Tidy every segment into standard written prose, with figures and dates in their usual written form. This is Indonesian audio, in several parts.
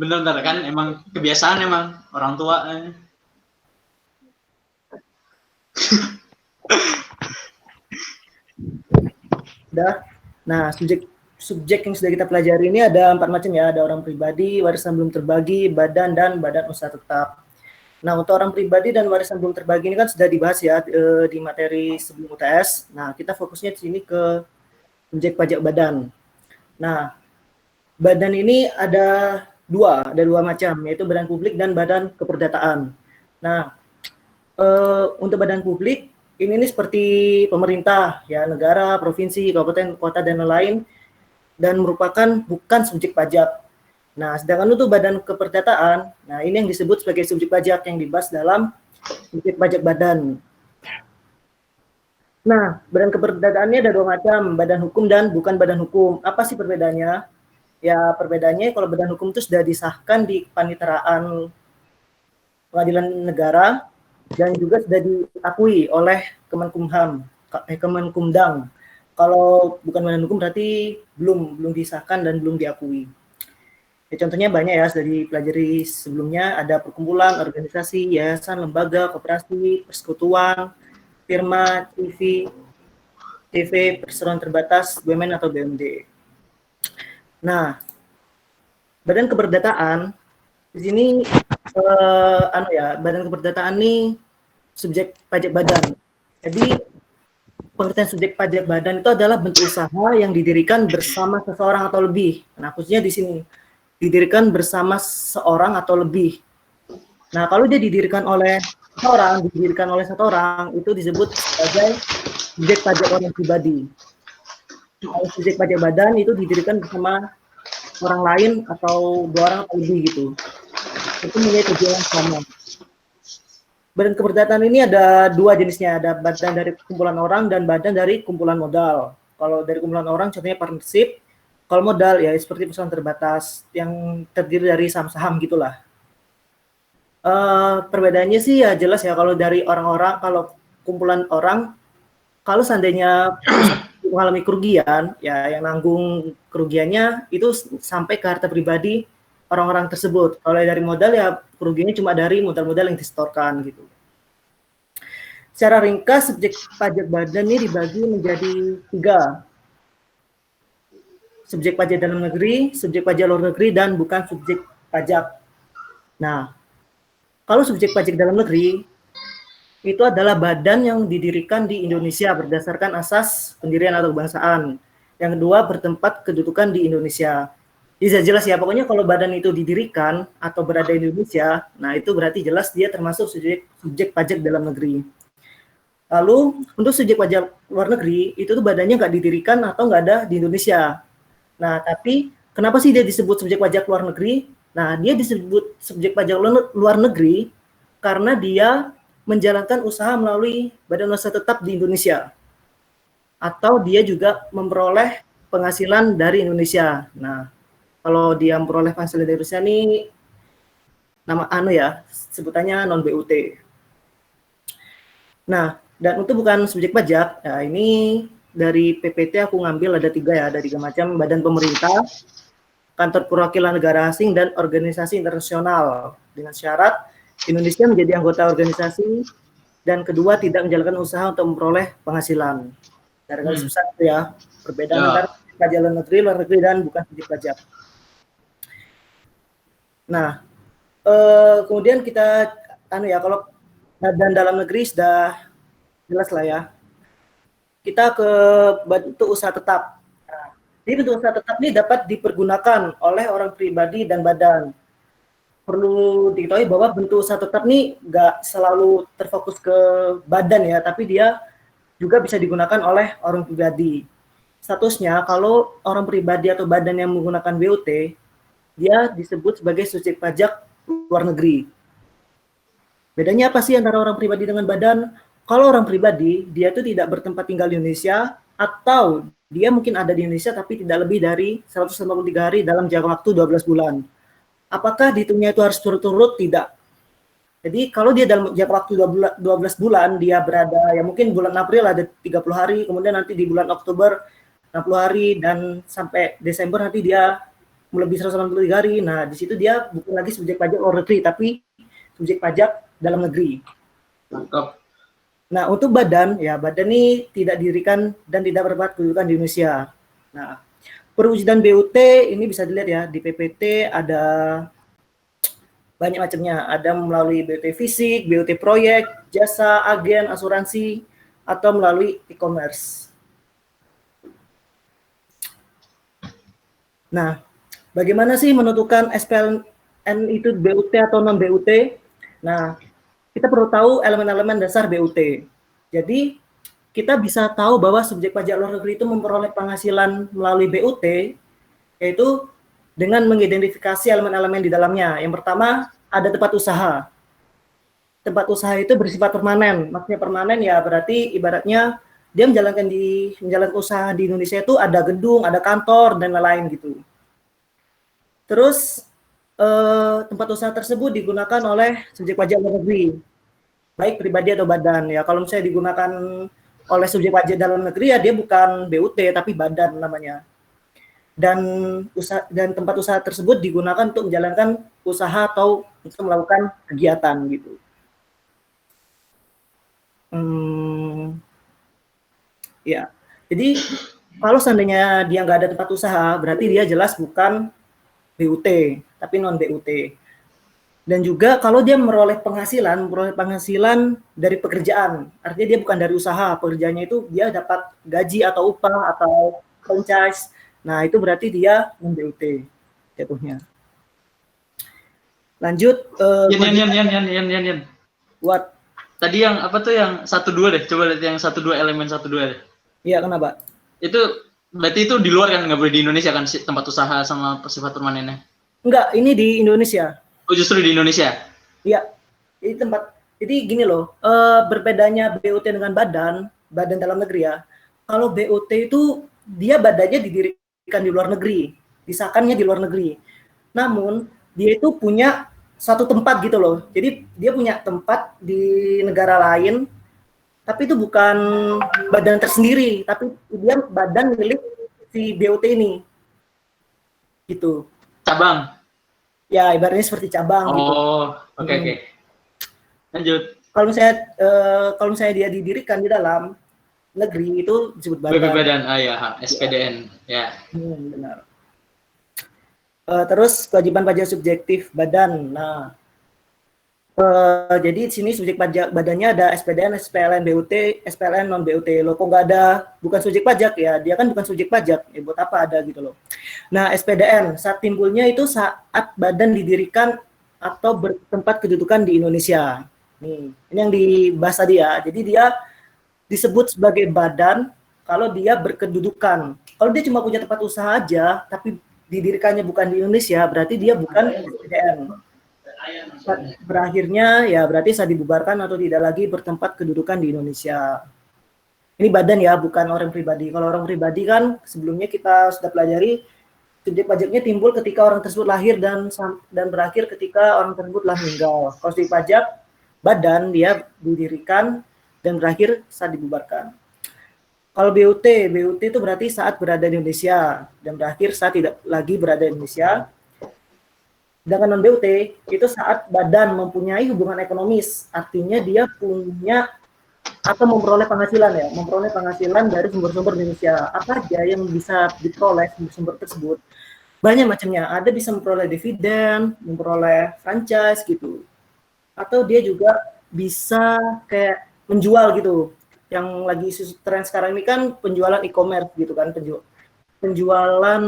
Bener-bener kan emang kebiasaan emang orang tua. Udah. Nah, subjek yang sudah kita pelajari ini ada 4 macam ya. Ada orang pribadi, warisan belum terbagi, badan, dan badan usaha tetap. Nah, untuk orang pribadi dan warisan belum terbagi ini kan sudah dibahas ya di materi sebelum UTS. Nah, kita fokusnya di sini ke subjek pajak badan. Nah, badan ini ada dua macam, yaitu badan publik dan badan keperdataan. Nah, untuk badan publik ini seperti pemerintah ya, negara, provinsi, kabupaten, kota, dan lain-lain, dan merupakan bukan subjek pajak. Nah, sedangkan untuk badan keperdataan, nah ini yang disebut sebagai subjek pajak yang dibahas dalam subjek pajak badan. Nah, badan keperdataannya ada 2 macam, badan hukum dan bukan badan hukum. Apa sih perbedaannya? Ya, perbedaannya kalau badan hukum itu sudah disahkan di Paniteraan Pengadilan Negara dan juga sudah diakui oleh Kemenkumham, Kemenkumdang. Kalau bukan badan hukum berarti belum disahkan dan belum diakui. Ya, contohnya banyak ya, sudah dipelajari sebelumnya, ada perkumpulan, organisasi, yayasan, lembaga, koperasi, persekutuan, firma, TV, perseroan terbatas, BUMN atau BUMD. Nah, badan keperdataan di sini badan keperdataan ini subjek pajak badan. Jadi pengertian subjek pajak badan itu adalah bentuk usaha yang didirikan bersama seseorang atau lebih. Nah, khususnya di sini didirikan bersama seorang atau lebih. Nah, kalau dia didirikan oleh satu orang, itu disebut sebagai subjek pajak orang pribadi. Kalau subjek pajak badan itu didirikan bersama orang lain atau 2 orang atau lebih gitu. Itu mempunyai tujuan yang sama. Badan keperdataan ini ada 2 jenisnya, ada badan dari kumpulan orang dan badan dari kumpulan modal. Kalau dari kumpulan orang contohnya partnership, kalau modal ya seperti perusahaan terbatas yang terdiri dari saham-saham gitulah. Perbedaannya sih ya jelas ya, kalau dari orang-orang, kalau kumpulan orang, kalau seandainya mengalami kerugian, ya yang nanggung kerugiannya itu sampai ke harta pribadi orang-orang tersebut. Kalau dari modal ya kerugiannya cuma dari modal-modal yang disetorkan gitu. Secara ringkas, subjek pajak badan ini dibagi menjadi 3. Subjek pajak dalam negeri, subjek pajak luar negeri, dan bukan subjek pajak. Nah, kalau subjek pajak dalam negeri, itu adalah badan yang didirikan di Indonesia berdasarkan asas pendirian atau kebangsaan. Yang kedua, bertempat kedudukan di Indonesia. Bisa jelas ya, pokoknya kalau badan itu didirikan atau berada di Indonesia, nah itu berarti jelas dia termasuk subjek pajak dalam negeri. Lalu untuk subjek pajak luar negeri, itu tuh badannya nggak didirikan atau nggak ada di Indonesia. Nah, tapi kenapa sih dia disebut subjek pajak luar negeri? Nah, dia disebut subjek pajak luar negeri karena dia menjalankan usaha melalui badan usaha tetap di Indonesia. Atau dia juga memperoleh penghasilan dari Indonesia. Nah, kalau dia memperoleh penghasilan dari Indonesia ini nama sebutannya non BUT. Nah, dan untuk bukan subjek pajak, nah ini dari PPT aku ngambil ada 3 ya, ada 3 macam, badan pemerintah, kantor perwakilan negara asing, dan organisasi internasional, dengan syarat Indonesia menjadi anggota organisasi, dan kedua tidak menjalankan usaha untuk memperoleh penghasilan. Dari garis besar itu ya, perbedaan antara pajak luar negeri dan bukan subjek pajak. Nah, kemudian kita kalau badan dalam negeri sudah jelas lah ya. Kita ke bentuk usaha tetap. Nah, jadi bentuk usaha tetap ini dapat dipergunakan oleh orang pribadi dan badan. Perlu diketahui bahwa bentuk usaha tetap ini nggak selalu terfokus ke badan ya, tapi dia juga bisa digunakan oleh orang pribadi. Statusnya kalau orang pribadi atau badan yang menggunakan BUT, dia disebut sebagai subjek pajak luar negeri. Bedanya apa sih antara orang pribadi dengan badan? Kalau orang pribadi, dia itu tidak bertempat tinggal di Indonesia, atau dia mungkin ada di Indonesia tapi tidak lebih dari 183 hari dalam jangka waktu 12 bulan. Apakah dihitungnya itu harus turut-turut? Tidak. Jadi kalau dia dalam jangka waktu 12 bulan, dia berada, ya mungkin bulan April ada 30 hari, kemudian nanti di bulan Oktober 60 hari, dan sampai Desember nanti dia melebihi 183 hari. Nah, di situ dia bukan lagi subjek pajak luar negeri, tapi subjek pajak dalam negeri. Mantap. Nah, untuk badan, ya badan ini tidak didirikan dan tidak bertempat kedudukan di Indonesia. Nah, perwujudan BUT ini bisa dilihat ya, di PPT ada banyak macamnya. Ada melalui BUT fisik, BUT proyek, jasa, agen, asuransi, atau melalui e-commerce. Nah, bagaimana sih menentukan SPLN itu BUT atau non BUT? Nah, kita perlu tahu elemen-elemen dasar BUT. Jadi, kita bisa tahu bahwa subjek pajak luar negeri itu memperoleh penghasilan melalui BUT, yaitu dengan mengidentifikasi elemen-elemen di dalamnya. Yang pertama, ada tempat usaha. Tempat usaha itu bersifat permanen. Maksudnya permanen ya berarti ibaratnya dia menjalankan usaha di Indonesia itu ada gedung, ada kantor, dan lain-lain gitu. Terus tempat usaha tersebut digunakan oleh subjek pajak luar negeri, baik pribadi atau badan. Ya kalau misalnya digunakan oleh subjek pajak dalam negeri ya dia bukan BUT tapi badan namanya. Dan tempat usaha tersebut digunakan untuk menjalankan usaha atau untuk melakukan kegiatan gitu. Ya, jadi kalau seandainya dia nggak ada tempat usaha, berarti dia jelas bukan BUT, tapi non BUT. Dan juga kalau dia memperoleh penghasilan dari pekerjaan, artinya dia bukan dari usaha, pekerjaannya itu dia dapat gaji atau upah atau franchise. Nah, itu berarti dia non BUT jatuhnya. Lanjut. Yan. What? Tadi yang apa tuh yang 1-2 deh, coba lihat yang 1-2 elemen 1-2 deh. Iya, kenapa? Itu berarti itu di luar kan, nggak boleh di Indonesia kan tempat usaha sama sifat permanennya? Enggak, ini di Indonesia. Oh justru di Indonesia? Iya, jadi gini loh, berbedanya BUT dengan badan dalam negeri ya. Kalau BUT itu dia badannya didirikan di luar negeri, disahkannya di luar negeri. Namun dia itu punya satu tempat gitu loh. Jadi dia punya tempat di negara lain, tapi itu bukan badan tersendiri, tapi dia badan milik si BUT ini. Gitu. Cabang? Ya, ibaratnya seperti cabang gitu. Oh, oke. Lanjut. Kalau misalnya dia didirikan di dalam negeri itu disebut badan. Badan, ya, SPDN, ya. Benar. Terus kewajiban pajak subjektif badan. Nah, jadi di sini subjek pajak badannya ada SPDN, SPLN, BUT, SPLN non BUT. Loh kok nggak ada, bukan subjek pajak ya? Dia kan bukan subjek pajak, ya buat apa ada gitu loh. Nah, SPDN saat timbulnya itu saat badan didirikan atau bertempat kedudukan di Indonesia. Nih, ini yang dibahas tadi ya. Jadi dia disebut sebagai badan kalau dia berkedudukan. Kalau dia cuma punya tempat usaha aja, tapi didirikannya bukan di Indonesia, berarti dia bukan SPDN. Berakhirnya ya berarti saat dibubarkan atau tidak lagi bertempat kedudukan di Indonesia. Ini badan ya, bukan orang pribadi. Kalau orang pribadi kan sebelumnya kita sudah pelajari subjek pajaknya timbul ketika orang tersebut lahir dan berakhir ketika orang tersebut telah meninggal. Kalau subjek pajak badan dia didirikan dan berakhir saat dibubarkan. Kalau BUT itu berarti saat berada di Indonesia dan berakhir saat tidak lagi berada di Indonesia. Sedangkan non BUT itu saat badan mempunyai hubungan ekonomis, artinya dia punya atau memperoleh penghasilan dari sumber-sumber Indonesia. Apa aja yang bisa diperoleh sumber-sumber tersebut? Banyak macamnya. Ada bisa memperoleh dividen, memperoleh franchise gitu. Atau dia juga bisa kayak menjual gitu. Yang lagi tren sekarang ini kan penjualan e-commerce gitu kan, penjualan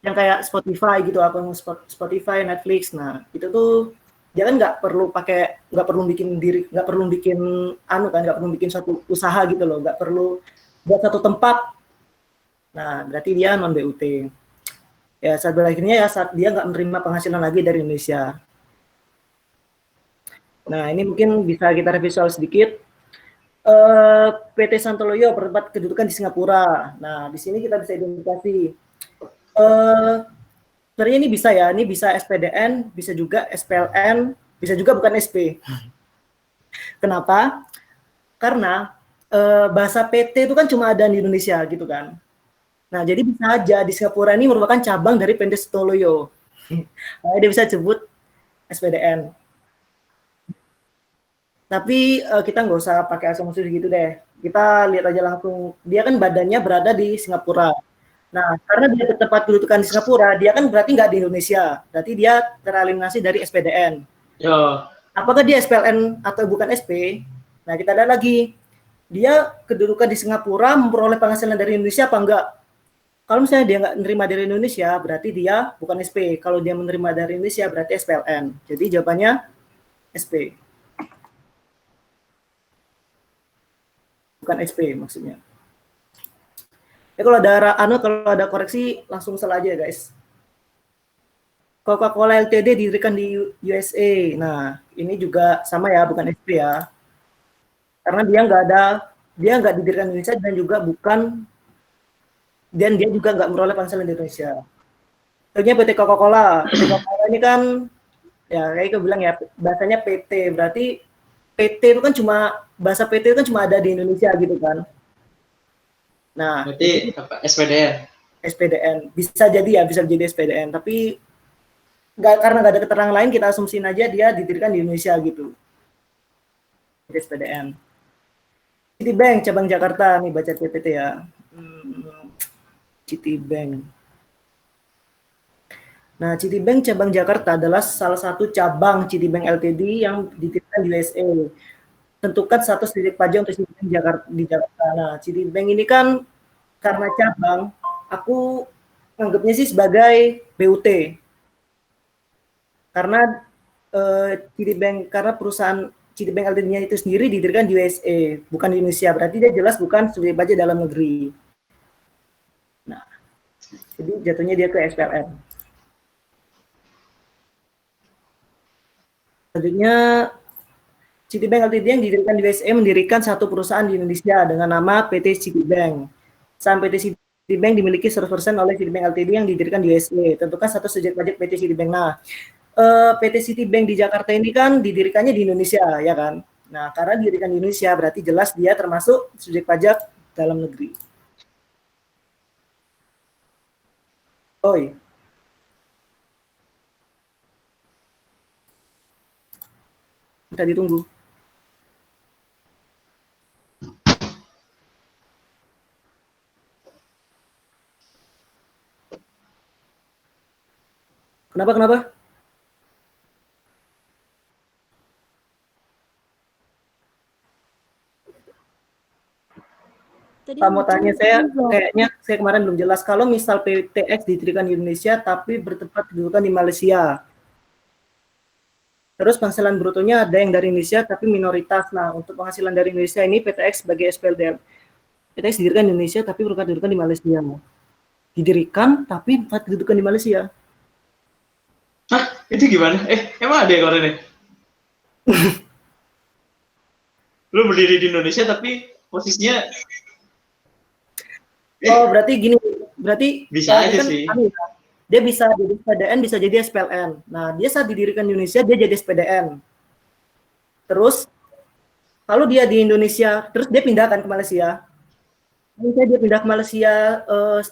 yang kayak Spotify gitu, akun Spotify, Netflix. Nah, itu tuh dia kan nggak perlu bikin suatu usaha gitu loh, nggak perlu buat satu tempat. Nah, berarti dia non BUT. Ya, saat berakhirnya ya saat dia nggak menerima penghasilan lagi dari Indonesia. Nah, ini mungkin bisa kita revisual sedikit. PT Santoloyo bertempat kedudukan di Singapura. Nah, di sini kita bisa identifikasi. Sebenarnya ini bisa SPDN, bisa juga SPLN, bisa juga bukan SP. Kenapa? Karena bahasa PT itu kan cuma ada di Indonesia gitu kan. Nah, jadi bisa aja di Singapura ini merupakan cabang dari PT Sutoloyo. Nah, dia bisa sebut SPDN. Tapi kita nggak usah pakai asumsi gitu deh. Kita lihat aja langsung. Dia kan badannya berada di Singapura. Nah, karena dia tempat kedudukan di Singapura, dia kan berarti nggak di Indonesia. Berarti dia tereliminasi dari SPDN. Yo. Apakah dia SPLN atau bukan SP? Nah, kita ada lagi. Dia kedudukan di Singapura memperoleh penghasilan dari Indonesia apa enggak? Kalau misalnya dia nggak menerima dari Indonesia, berarti dia bukan SP. Kalau dia menerima dari Indonesia, berarti SPLN. Jadi jawabannya SP. Bukan SP maksudnya. Ya kalau ada koreksi langsung salah aja guys. Coca-Cola Ltd didirikan di USA. Nah, ini juga sama ya, bukan SP ya. Karena dia nggak didirikan di Indonesia dan dia juga nggak meroleh penghasilan di Indonesia. Contohnya PT Coca-Cola. PT Coca-Cola ini kan ya kayak gue bilang ya bahasanya PT, berarti PT itu kan bahasa PT itu kan cuma ada di Indonesia gitu kan. Nah, Berarti SPDN. SPDN bisa jadi SPDN, tapi karena nggak ada keterangan lain kita asumsiin aja dia didirikan di Indonesia gitu. Jadi SPDN. Citibank cabang Jakarta nih baca PPT ya. Citibank. Nah, Citibank cabang Jakarta adalah salah satu cabang Citibank Ltd yang didirikan di USA. Tentukan status titik pajak untuk Citibank di Jakarta. Nah, Citibank ini kan karena cabang, aku anggapnya sih sebagai BUT. Karena karena perusahaan Citibank Ltd-nya itu sendiri didirikan di USA, bukan di Indonesia. Berarti dia jelas bukan subjek pajak dalam negeri. Nah, jadi jatuhnya dia ke SPLN. Selanjutnya, Citibank Ltd yang didirikan di USA mendirikan satu perusahaan di Indonesia dengan nama PT Citibank. Saham PT Citibank dimiliki 100% oleh Citibank Ltd yang didirikan di USA. Tentukan satu subjek pajak PT Citibank. Nah, PT Citibank di Jakarta ini kan didirikannya di Indonesia, ya kan? Nah, karena didirikan di Indonesia berarti jelas dia termasuk subjek pajak dalam negeri. Oi. Kita ditunggu. Kenapa? Mau tanya kayaknya saya kemarin belum jelas. Kalau misal PTX didirikan di Indonesia tapi bertempat kedudukan di Malaysia, terus penghasilan brutonya ada yang dari Indonesia tapi minoritas. Nah, untuk penghasilan dari Indonesia ini PTX sebagai SPLDM. PTX didirikan di Indonesia tapi bertempat kedudukan di Malaysia. Didirikan tapi tempat kedudukan di Malaysia. Hah? Itu gimana? Emang ada yang kemarin nih? Lu berdiri di Indonesia tapi posisinya berarti gini, bisa aja sih. Dia bisa jadi SPDN, bisa jadi SPLN. Nah, dia saat didirikan di Indonesia, dia jadi SPDN. Terus, kalau dia di Indonesia, terus dia pindahkan ke Malaysia. Misalnya dia pindah ke Malaysia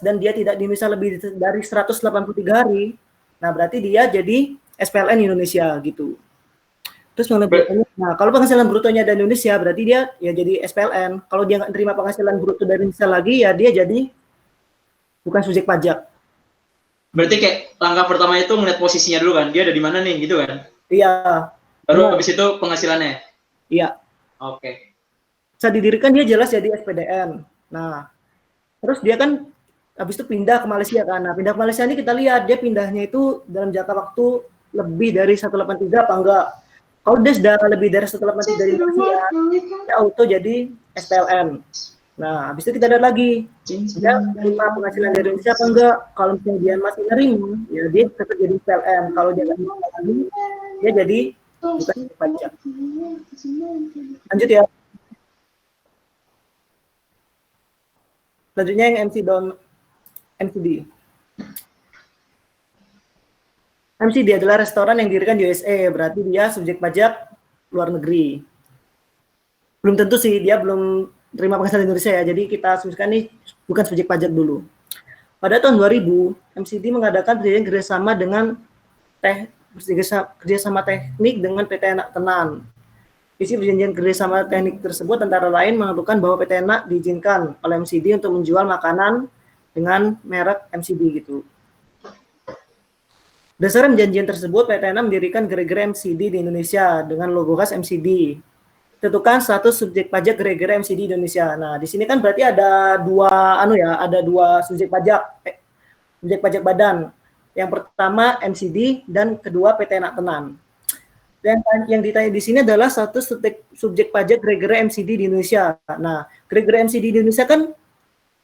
dan dia tidak di Indonesia lebih dari 183 hari, nah berarti dia jadi SPLN Indonesia gitu. Terus nah kalau penghasilan brutonya dari Indonesia berarti dia ya jadi SPLN. Kalau dia nggak terima penghasilan bruto dari Indonesia lagi ya dia jadi bukan subjek pajak. Berarti kayak langkah pertama itu ngeliat posisinya dulu kan, dia ada di mana nih gitu kan? Iya. Baru habis itu penghasilannya. Iya. Oke. Saat didirikan dia jelas jadi SPDN. Nah, terus dia kan habis itu pindah ke Malaysia kan. Nah, pindah ke Malaysia ini kita lihat dia pindahnya itu dalam jangka waktu lebih dari 183 apa enggak? Kalau dia sudah lebih dari 183 dari Malaysia, dia auto jadi SPLN. Nah, habis itu kita lihat lagi, dia menerima penghasilan dari Indonesia apa enggak? Kalau misalnya dia masih nerima, ya dia tetap jadi SPLN. Kalau dia nggak nerima lagi, dia jadi bukan pajak. Lanjut ya. Selanjutnya yang MCD. MCD adalah restoran yang didirikan di USA, berarti dia subjek pajak luar negeri. Belum tentu sih, dia belum terima penghasilan Indonesia ya, jadi kita asumsikan nih bukan subjek pajak dulu. pada tahun 2000, MCD mengadakan perjanjian kerjasama dengan kerjasama teknik dengan PT Enak Tenan. Isi perjanjian kerjasama teknik tersebut antara lain menentukan bahwa PT Enak diizinkan oleh MCD untuk menjual makanan dengan merek MCD gitu. Berdasarkan perjanjian tersebut, PT Enak mendirikan gerai-gerai MCD di Indonesia dengan logo khas MCD. Tentukan status subjek pajak gerai-gerai MCD di Indonesia. Nah, di sini kan berarti ada dua subjek pajak badan. Yang pertama MCD dan kedua PT Enak Tenan. Dan yang ditanya di sini adalah status subjek pajak gerai-gerai MCD di Indonesia. Nah, gerai-gerai MCD di Indonesia kan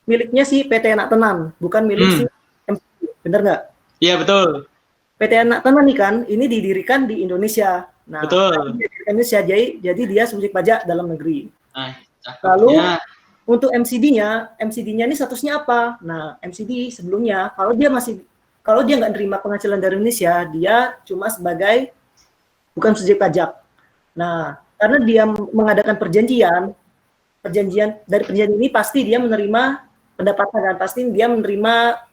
miliknya si PT Enak Tenan, bukan milik si MCD. Benar nggak? Iya, betul. PT Enak Tenan nih kan, ini didirikan di Indonesia. Nah, betul. Indonesia, jadi dia subjek pajak dalam negeri. Nah, lalu untuk MCD-nya ini statusnya apa? Nah, MCD sebelumnya kalau dia nggak nerima penghasilan dari Indonesia, dia cuma sebagai bukan subjek pajak. Nah, karena dia mengadakan perjanjian dari perjanjian ini pasti dia menerima pendapatan dan pasti dia menerima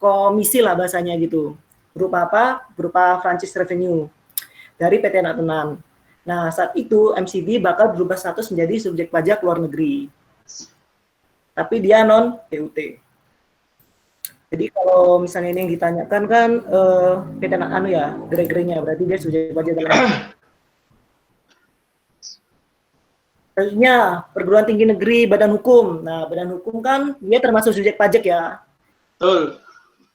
komisi lah bahasanya gitu. Berupa apa? Berupa franchise revenue dari PT Enak Tenan. Nah, saat itu MCD bakal berubah status menjadi subjek pajak luar negeri. Tapi dia non PUT. Jadi kalau misalnya ini yang ditanyakan kan PT Enak gerai-gerainya berarti dia subjek pajak dalam negeri. Selanjutnya, perguruan tinggi negeri, badan hukum. Nah, badan hukum kan dia termasuk subjek pajak ya. Betul.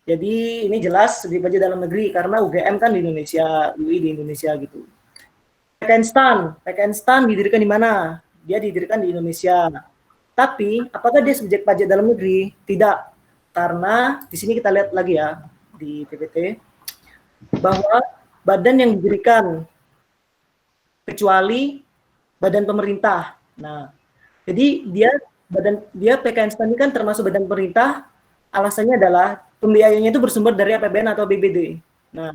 Jadi ini jelas subjek pajak dalam negeri karena UGM kan di Indonesia, UI di Indonesia gitu. PKN didirikan di mana? Dia didirikan di Indonesia. Tapi apakah dia subjek pajak dalam negeri? Tidak. Karena di sini kita lihat lagi ya di PPT bahwa badan yang didirikan kecuali badan pemerintah. Nah, jadi dia PKN ini kan termasuk badan pemerintah. Alasannya adalah pembiayanya itu bersumber dari APBN atau BBD. Nah,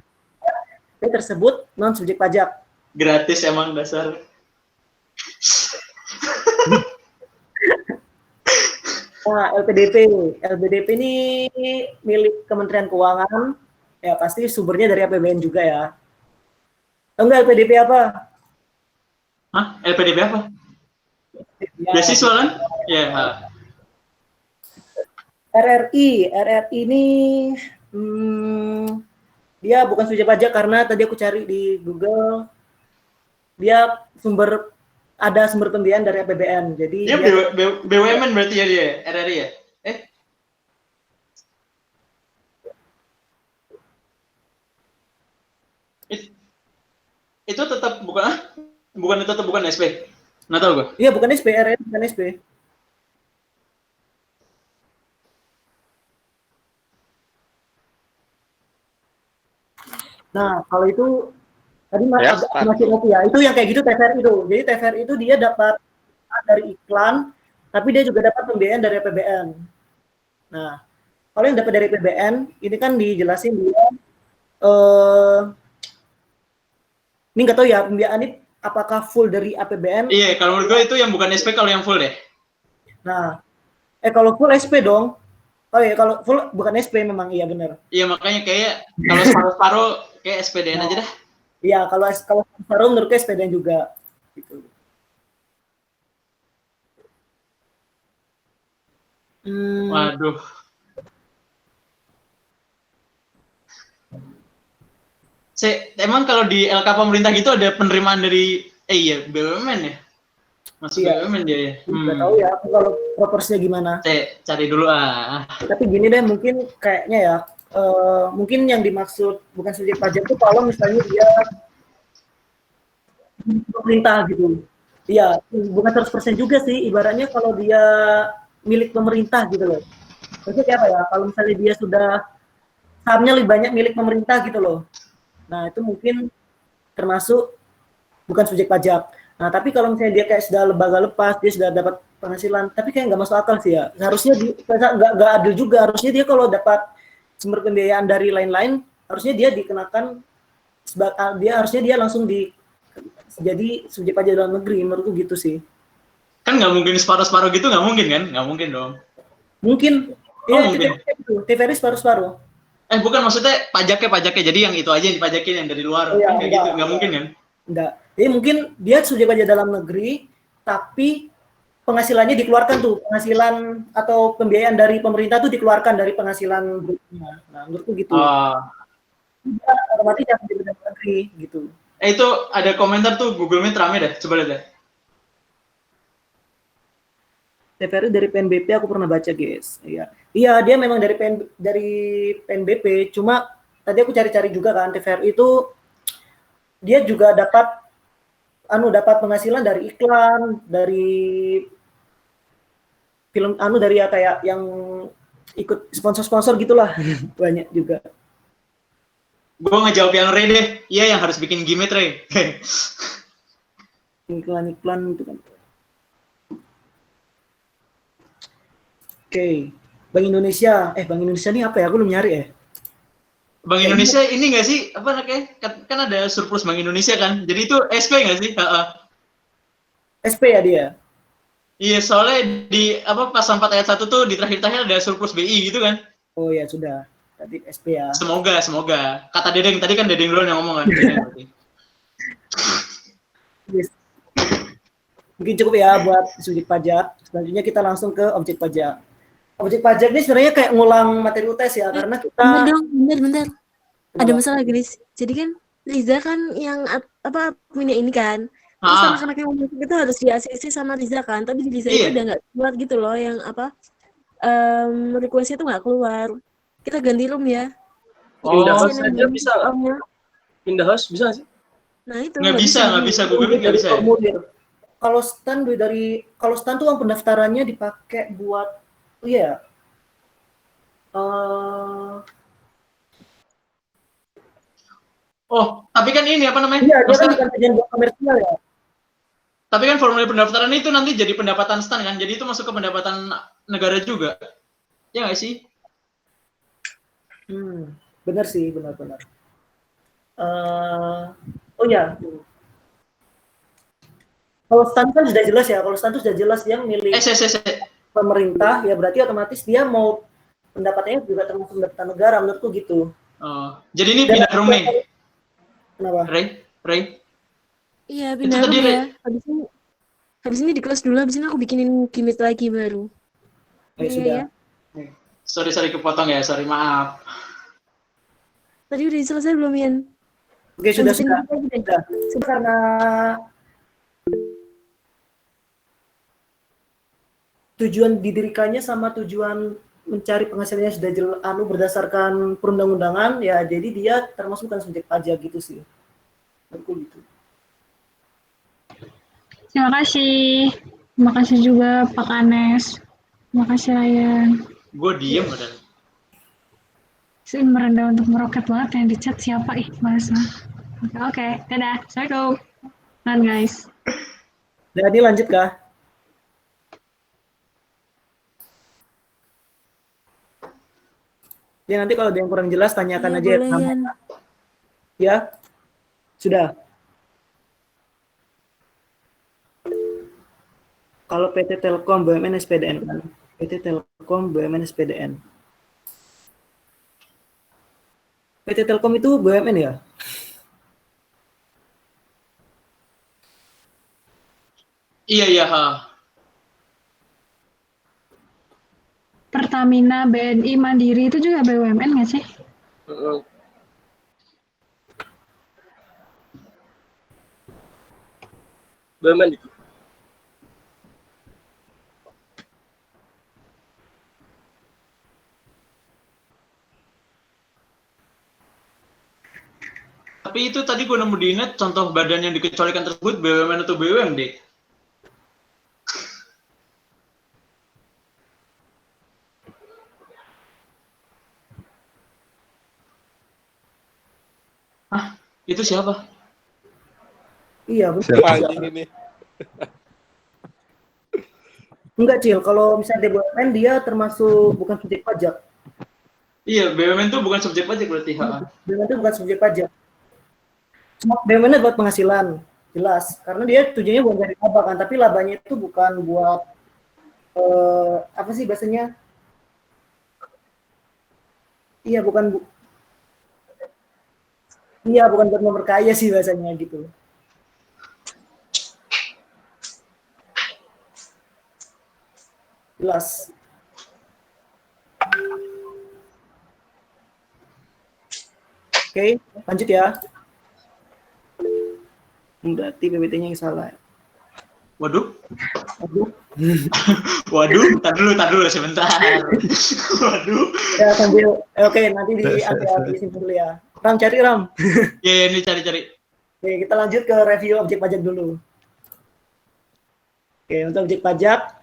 dia tersebut non subjek pajak. Gratis emang dasar. Nah, LPDP ini milik Kementerian Keuangan. Ya, pasti sumbernya dari APBN juga ya. Enggak, LPDP apa? Hah? LPDP apa? Ya. Beasiswa kan? Ya. RRI ini dia bukan subjek pajak karena tadi aku cari di Google. Dia ada sumber pembiayaan dari APBN. Jadi dia BUMN berarti ya dia, RRI ya? Itu tetap bukan SP. Nggak tahu gue. Iya, bukan SP, RRI bukan SP. Nah, kalau itu tadi masih ya, itu yang kayak gitu TVRI itu. Jadi TVRI itu dia dapat dari iklan, tapi dia juga dapat pembiayaan dari APBN. Nah, kalau yang dapat dari APBN, ini kan dijelasin dia, ini nggak tahu ya pembiayaan ini apakah full dari APBN? Iya, kalau menurut gue itu yang bukan SP kalau yang full deh. Nah, kalau full SP dong. Oh iya, kalau full bukan SP memang iya benar. Iya, makanya kayak kalau separuh-separuh kayak SPDN aja dah. Iya, kalau separuh menurut SPDN juga gitu. Waduh. Emang kalau di LK pemerintah gitu ada penerimaan dari BUMN ya? Masuk BUMN dia ya? Nggak tahu ya kalau proporsinya gimana. Cari dulu Tapi gini deh, mungkin kayaknya ya, mungkin yang dimaksud bukan subjek pajak itu kalau misalnya dia pemerintah gitu. Iya, bukan 100% juga sih, ibaratnya kalau dia milik pemerintah gitu loh. Maksudnya kayak apa ya, kalau misalnya dia sudah sahamnya lebih banyak milik pemerintah gitu loh. Nah, itu mungkin termasuk bukan subjek pajak. Nah, tapi kalau misalnya dia kayak sudah lembaga lepas, dia sudah dapat penghasilan, tapi kayak nggak masuk akal sih ya. Harusnya nggak adil juga. Harusnya dia kalau dapat sumber pembiayaan dari lain-lain, harusnya dia dikenakan, harusnya dia langsung jadi subjek pajak dalam negeri, menurutku gitu sih. Kan nggak mungkin separuh-separuh gitu, nggak mungkin kan? Nggak mungkin dong. Mungkin Iya, mungkin. itu TVRI separuh-separuh. Bukan, maksudnya pajaknya. Jadi yang itu aja yang dipajakin, yang dari luar. Iya, Kan kayak gitu, nggak mungkin kan? Enggak. Jadi mungkin dia subjek pajak dalam negeri, tapi penghasilannya dikeluarkan tuh, penghasilan atau pembiayaan dari pemerintah tuh dikeluarkan dari penghasilan brutnya. Nah, menurutku gitu. Dia otomatis yang di dalam negeri gitu. Itu ada komentar tuh Google Meet rame dah, coba lihat deh. TVRI dari PNBP aku pernah baca, guys. Iya. Iya, dia memang dari PNBP, cuma tadi aku cari-cari juga kan TVRI itu dia juga dapat penghasilan dari iklan, dari film dari ya kayak yang ikut sponsor-sponsor gitulah. Banyak juga. Gue ngejawab yang Ray deh. Iya, yang harus bikin gimmick Ray. Iklan-iklan itu kan. Oke. Bank Indonesia ini apa ya? Aku belum nyari ya. Bank Indonesia ini nggak sih, apa namanya, kan ada surplus Bank Indonesia kan, jadi itu SP nggak sih? SP ya dia? Iya, soalnya di pasal 4 ayat 1 tuh di terakhir-terakhir ada surplus BI gitu kan. Oh ya sudah, tadi SP ya. Semoga. Kata Dedeng, tadi kan Dedeng dulu yang ngomong kan. Yes. Mungkin cukup ya buat subjek pajak. Selanjutnya kita langsung ke objek pajak. Objek pajak ini sebenarnya kayak ngulang materi UTS ya, karena kita... Bentar. Ada masalah, guys. Jadi kan Riza kan yang punya ini kan. Terus anak-anak yang masuk itu harus di ACC sama Riza kan. Tapi di Riza itu udah nggak keluar gitu loh, yang request-nya tuh nggak keluar. Kita ganti room ya. Pindah host aja bisa nggak? Pindah host bisa sih? Nah itu nggak bisa. Google nggak bisa. Kalau stand tuh uang pendaftarannya dipakai buat tapi kan ini apa namanya? Iya, dia kan bukan tujuan buat komersial ya. Tapi kan formulir pendaftaran itu nanti jadi pendapatan stand kan, jadi itu masuk ke pendapatan negara juga. Ya nggak sih? Benar sih, benar. Oh ya. Kalau stand kan sudah jelas ya, dia milik pemerintah, ya berarti otomatis dia mau pendapatannya juga termasuk pendapatan negara, menurutku gitu. Jadi ini pindah room nih. Kenapa? Ray? Iya, pindah room ya. Habis ini di kelas dulu, habis ini aku bikinin gimmick lagi baru. Sudah. Ya. Sorry kepotong ya, sorry, maaf. Tadi udah selesai belum, Yan? Oke, sudah. Karena tujuan didirikannya sama tujuan mencari penghasilannya sudah berdasarkan perundang-undangan, ya jadi dia termasuk bukan subjek pajak gitu sih. Aku gitu. Terima kasih juga Pak Anes. Terima kasih Ryan. Gue diem padahal. Sih merendah untuk meroket banget yang di chat siapa bahasa. Oke, dadah. Assalamualaikum. Dan guys. Jadi lanjut kah? Ya nanti kalau ada yang kurang jelas tanyakan aja ya. Ya. Sudah. Kalau PT Telkom BUMN SPDN kan. PT Telkom BUMN SPDN. PT Telkom itu BUMN ya? Iya. Pertamina, BNI, Mandiri itu juga BUMN nggak sih? BUMN itu. Tapi itu tadi gue nemu di net contoh badan yang dikecualikan tersebut BUMN atau BUMD. Itu siapa? Iya, siapa anjing ini? Enggak, Cil. Kalau misalnya BUMN dia termasuk bukan subjek pajak. Iya, BUMN itu bukan subjek pajak berarti. BUMN itu bukan subjek pajak. Cuma BUMN buat penghasilan, jelas. Karena dia tujuannya buat cari laba kan, tapi labanya itu bukan buat apa sih bahasanya? Iya, bukan buat memperkaya sih bahasanya gitu. Jelas. Oke, lanjut ya. Berarti PPT-nya yang salah. Waduh. Aduh. Waduh, tar dulu sebentar. Waduh. Ya, sambil oke, nanti disimpan dulu ya. Ram, cari Ram. Ya, ini cari. Oke, kita lanjut ke review objek pajak dulu. Oke, untuk objek pajak.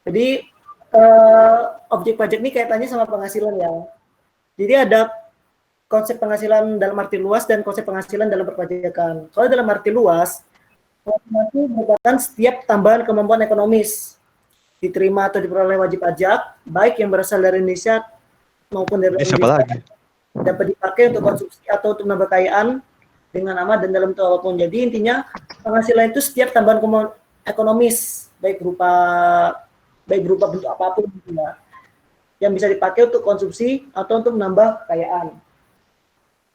Jadi objek pajak ini kaitannya sama penghasilan ya. Jadi ada konsep penghasilan dalam arti luas dan konsep penghasilan dalam perpajakan. Kalau dalam arti luas, itu merupakan setiap tambahan kemampuan ekonomis diterima atau diperoleh wajib pajak, baik yang berasal dari Indonesia maupun dari Siapa lagi? dapat dipakai untuk konsumsi atau untuk menambah kekayaan dengan aman dan dalam bentuk apapun. Jadi intinya penghasilan itu setiap tambahan kemampuan ekonomis, baik berupa bentuk apapun ya, yang bisa dipakai untuk konsumsi atau untuk menambah kekayaan.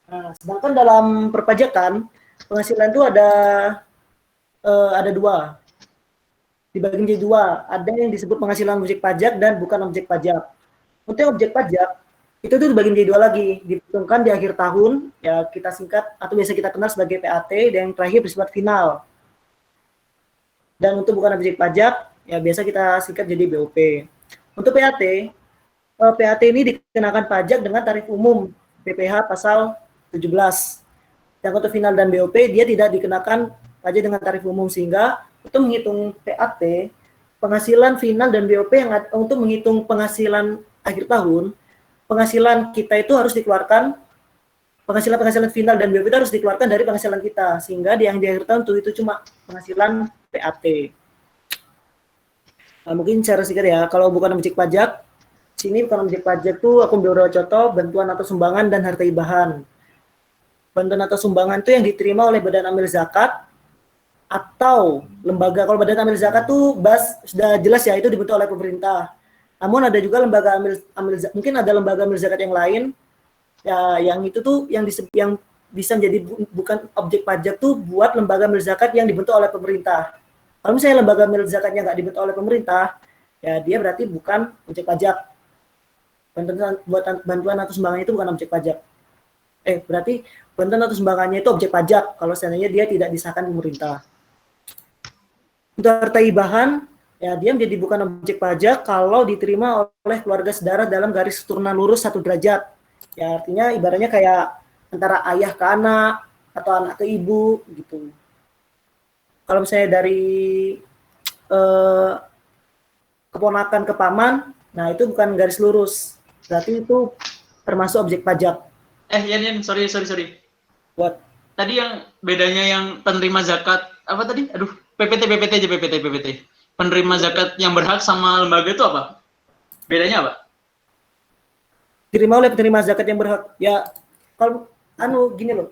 Nah, sedangkan dalam perpajakan penghasilan itu ada dua, dibagi menjadi dua. Ada yang disebut penghasilan objek pajak dan bukan objek pajak. Untuk objek pajak itu tuh dibagi menjadi dua lagi, diperhitungkan di akhir tahun, ya kita singkat atau biasa kita kenal sebagai PAT, dan yang terakhir bersifat final. Dan untuk bukan objek pajak, ya biasa kita singkat jadi BOP. Untuk PAT ini dikenakan pajak dengan tarif umum PPh pasal 17. Yang untuk final dan BOP dia tidak dikenakan pajak dengan tarif umum, sehingga untuk menghitung PAT, penghasilan final dan BOP yang untuk menghitung penghasilan akhir tahun, penghasilan kita itu harus dikeluarkan, penghasilan final dan BOP itu harus dikeluarkan dari penghasilan kita, sehingga di akhir tahun itu cuma penghasilan PAT. Nah, mungkin cara singkat ya, kalau bukan objek pajak, sini bukan objek pajak tuh aku beberapa contoh bantuan atau sumbangan dan harta ibahan. Bantuan atau sumbangan itu yang diterima oleh badan amil zakat atau lembaga. Kalau badan amil zakat tuh sudah jelas ya, itu dibentuk oleh pemerintah. Namun ada juga lembaga mungkin ada lembaga amil zakat yang lain ya, yang itu tuh yang bisa menjadi bukan objek pajak tuh buat lembaga amil zakat yang dibentuk oleh pemerintah. Kalau misalnya lembaga amil zakatnya nggak dibentuk oleh pemerintah, ya dia berarti bukan objek pajak. Bantuan atau sumbangannya itu bukan objek pajak. Berarti bantuan atau sumbangannya itu objek pajak kalau seandainya dia tidak disahkan pemerintah. Untuk harta ibahan, ya dia menjadi bukan objek pajak kalau diterima oleh keluarga saudara dalam garis keturunan lurus 1 derajat. Ya artinya ibaratnya kayak antara ayah ke anak atau anak ke ibu gitu. Kalau misalnya dari keponakan ke paman, nah itu bukan garis lurus. Berarti itu termasuk objek pajak. Yan, sorry. What? Tadi yang bedanya yang penerima zakat apa tadi? Aduh, PPT. Penerima zakat yang berhak sama lembaga itu apa? Bedanya apa? Diterima oleh penerima zakat yang berhak. Ya, kalau gini loh.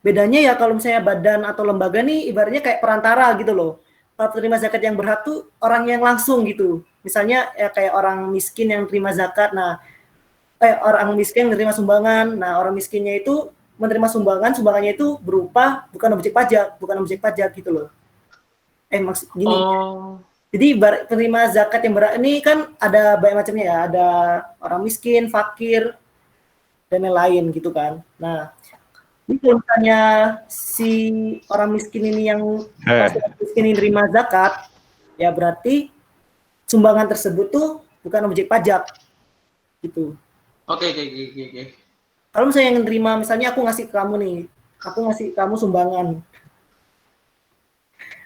Bedanya ya kalau misalnya badan atau lembaga nih ibaratnya kayak perantara gitu loh. Kalau penerima zakat yang berhak tuh orang yang langsung gitu. Misalnya ya kayak orang miskin yang terima zakat. Nah, orang miskin menerima sumbangan. Nah, orang miskinnya itu menerima sumbangannya itu berupa bukan objek pajak gitu loh. Maksud gini. Oh. Jadi penerima zakat yang berat ini kan ada banyak macamnya ya, ada orang miskin, fakir, dan lain-lain gitu kan. Nah, ini kalau misalnya si orang miskin ini yang miskin ini terima zakat, ya berarti sumbangan tersebut tuh bukan objek pajak gitu. Oke. Kalau misalnya yang terima, misalnya aku ngasih ke kamu nih, aku ngasih kamu sumbangan.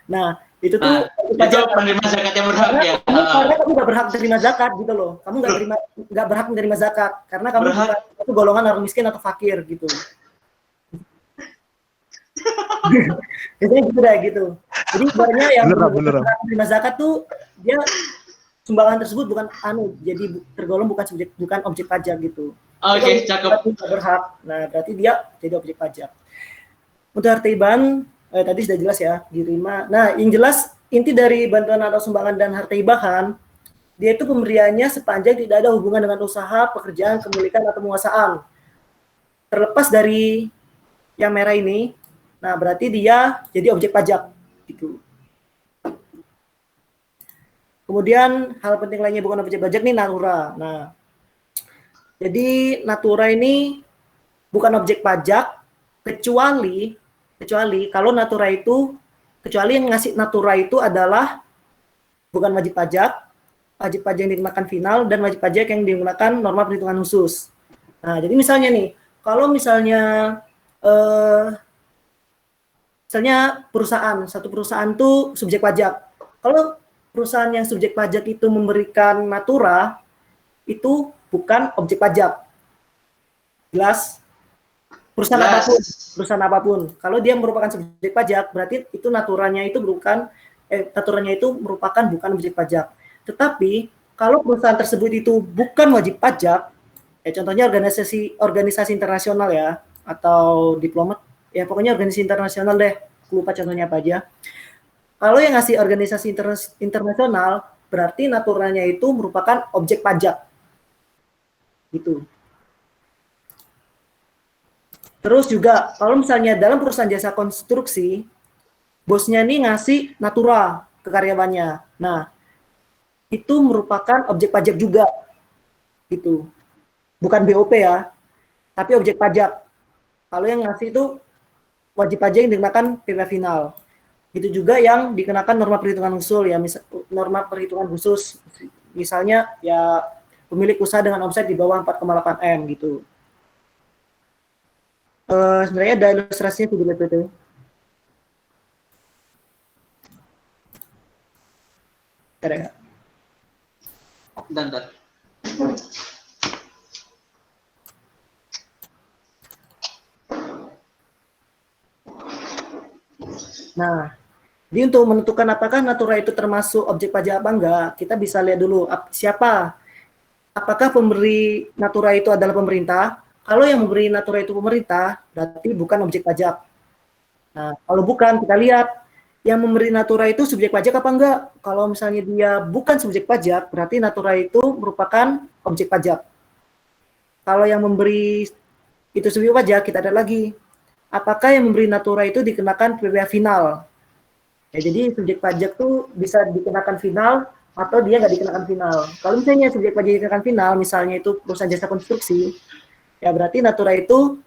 Nah, itu tuh itu penerima zakat yang berhak ya. Karena kamu nggak berhak menerima zakat gitu loh. Kamu nggak berhak menerima zakat karena kamu itu golongan orang miskin atau fakir gitu. Biasanya gitu deh gitu. Jadi sebenarnya yang menerima zakat tuh dia sumbangan tersebut bukan jadi tergolong bukan objek pajak gitu. Oke, cakep. Tidak berhak. Nah, berarti dia jadi objek pajak. Untuk harta ibahan tadi sudah jelas ya, diterima. Nah, yang jelas inti dari bantuan atau sumbangan dan harta ibahan dia itu pemberiannya sepanjang tidak ada hubungan dengan usaha, pekerjaan, kepemilikan atau penguasaan. Terlepas dari yang merah ini, nah berarti dia jadi objek pajak gitu. Kemudian hal penting lainnya bukan objek pajak nih natura. Nah, jadi natura ini bukan objek pajak kecuali kalau natura itu, kecuali yang ngasih natura itu adalah bukan wajib pajak yang dikenakan final, dan wajib pajak yang digunakan norma perhitungan khusus. Nah, jadi misalnya nih, kalau misalnya satu perusahaan tuh subjek pajak. Kalau perusahaan yang subjek pajak itu memberikan natura, itu bukan objek pajak. Jelas? Perusahaan apapun. Kalau dia merupakan subjek pajak, berarti itu naturanya itu bukan objek pajak. Tetapi kalau perusahaan tersebut itu bukan wajib pajak, contohnya organisasi internasional ya, atau diplomat, ya pokoknya organisasi internasional deh, lupa contohnya apa aja. Kalau yang ngasih organisasi internasional, berarti naturanya itu merupakan objek pajak. Gitu. Terus juga kalau misalnya dalam perusahaan jasa konstruksi, bosnya nih ngasih natura ke karyawannya. Nah, itu merupakan objek pajak juga. Gitu. Bukan BOP ya, tapi objek pajak. Kalau yang ngasih itu wajib pajak yang dikenakan PPh final. Itu juga yang dikenakan norma perhitungan usul ya, norma perhitungan khusus. Misalnya ya pemilik usaha dengan omset di bawah 4,8 M gitu. Sebenarnya ada ilustrasinya tuh di BPT. Ada. Bentar. Nah, jadi untuk menentukan apakah natura itu termasuk objek pajak apa enggak, kita bisa lihat dulu siapa. Apakah pemberi natura itu adalah pemerintah? Kalau yang memberi natura itu pemerintah, berarti bukan objek pajak. Nah, kalau bukan, kita lihat yang memberi natura itu subjek pajak apa enggak. Kalau misalnya dia bukan subjek pajak, berarti natura itu merupakan objek pajak. Kalau yang memberi itu subjek pajak, kita lihat lagi. Apakah yang memberi natura itu dikenakan PPh final? Ya, jadi subjek pajak tuh bisa dikenakan final atau dia nggak dikenakan final. Kalau misalnya subjek pajak dikenakan final, misalnya itu perusahaan jasa konstruksi, ya berarti natura itu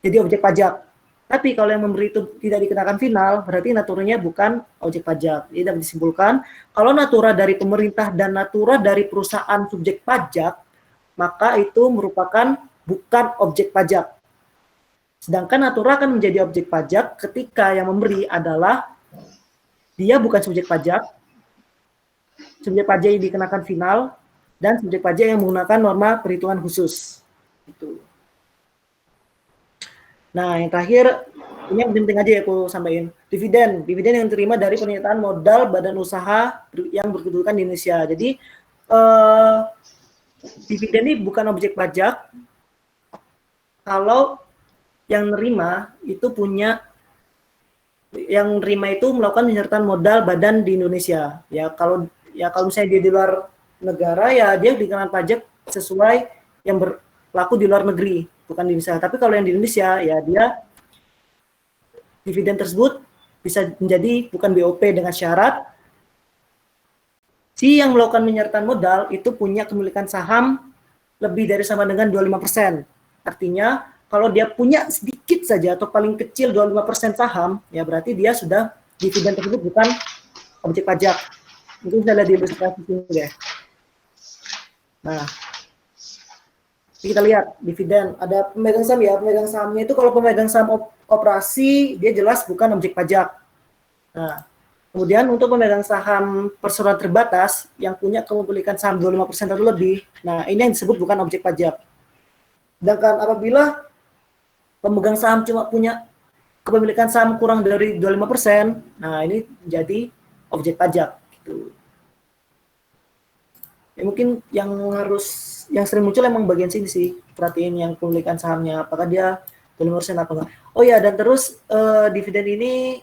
jadi objek pajak. Tapi kalau yang memberi itu tidak dikenakan final, berarti naturanya bukan objek pajak. Jadi dapat disimpulkan, kalau natura dari pemerintah dan natura dari perusahaan subjek pajak, maka itu merupakan bukan objek pajak. Sedangkan natura akan menjadi objek pajak ketika yang memberi adalah dia bukan subjek pajak yang dikenakan final, dan subjek pajak yang menggunakan norma perhitungan khusus. Gitu. Nah, yang terakhir, ini yang penting aja ya aku sampaikan. Dividen yang diterima dari pernyataan modal badan usaha yang berkedudukan di Indonesia. Jadi, dividen ini bukan objek pajak kalau yang nerima itu melakukan penyertaan modal badan di Indonesia. Ya kalau misalnya dia di luar negara, ya dia dikenakan pajak sesuai yang berlaku di luar negeri, bukan di Indonesia. Tapi kalau yang di Indonesia, ya dia dividen tersebut bisa menjadi bukan BOP dengan syarat si yang melakukan penyertaan modal itu punya kepemilikan saham lebih dari sama dengan 25%. Artinya kalau dia punya sedikit saja atau paling kecil 25% saham, ya berarti dia sudah dividen tersebut bukan objek pajak. Mungkin bisa lihat di ilustrasi sini deh. Nah, kita lihat dividen. Ada pemegang saham ya. Pemegang sahamnya itu kalau pemegang saham operasi, dia jelas bukan objek pajak. Nah, kemudian untuk pemegang saham perseroan terbatas yang punya kepemilikan saham 25% atau lebih, nah ini yang disebut bukan objek pajak. Sedangkan apabila pemegang saham cuma punya kepemilikan saham kurang dari 25%, nah ini jadi objek pajak. Gitu. Ya, mungkin yang sering muncul emang bagian sini sih, perhatiin yang kepemilikan sahamnya, apakah dia 25% apa enggak. Oh ya, dan terus dividen ini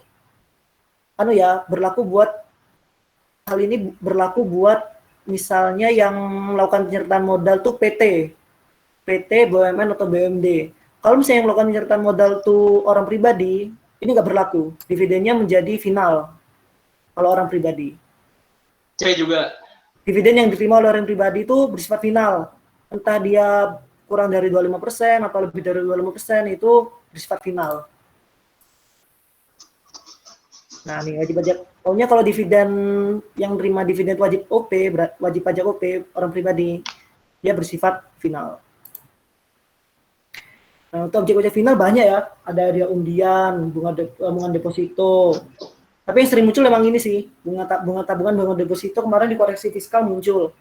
berlaku buat misalnya yang melakukan penyertaan modal tuh PT, BUMN atau BUMD. Kalau misalnya yang melakukan penyertaan modal tuh orang pribadi, ini nggak berlaku. Dividennya menjadi final kalau orang pribadi. C juga. Dividen yang diterima oleh orang pribadi itu bersifat final. Entah dia kurang dari 25% atau lebih dari 25% itu bersifat final. Nah, nih wajib pajak. Pokoknya kalau dividen yang terima dividen wajib OP, wajib pajak OP orang pribadi, dia bersifat final. Nah, untuk objek pajak final banyak ya. Ada dia undian, bunga deposito. Tapi yang sering muncul memang ini sih, bunga tabungan, bunga deposito. Kemarin di koreksi fiskal muncul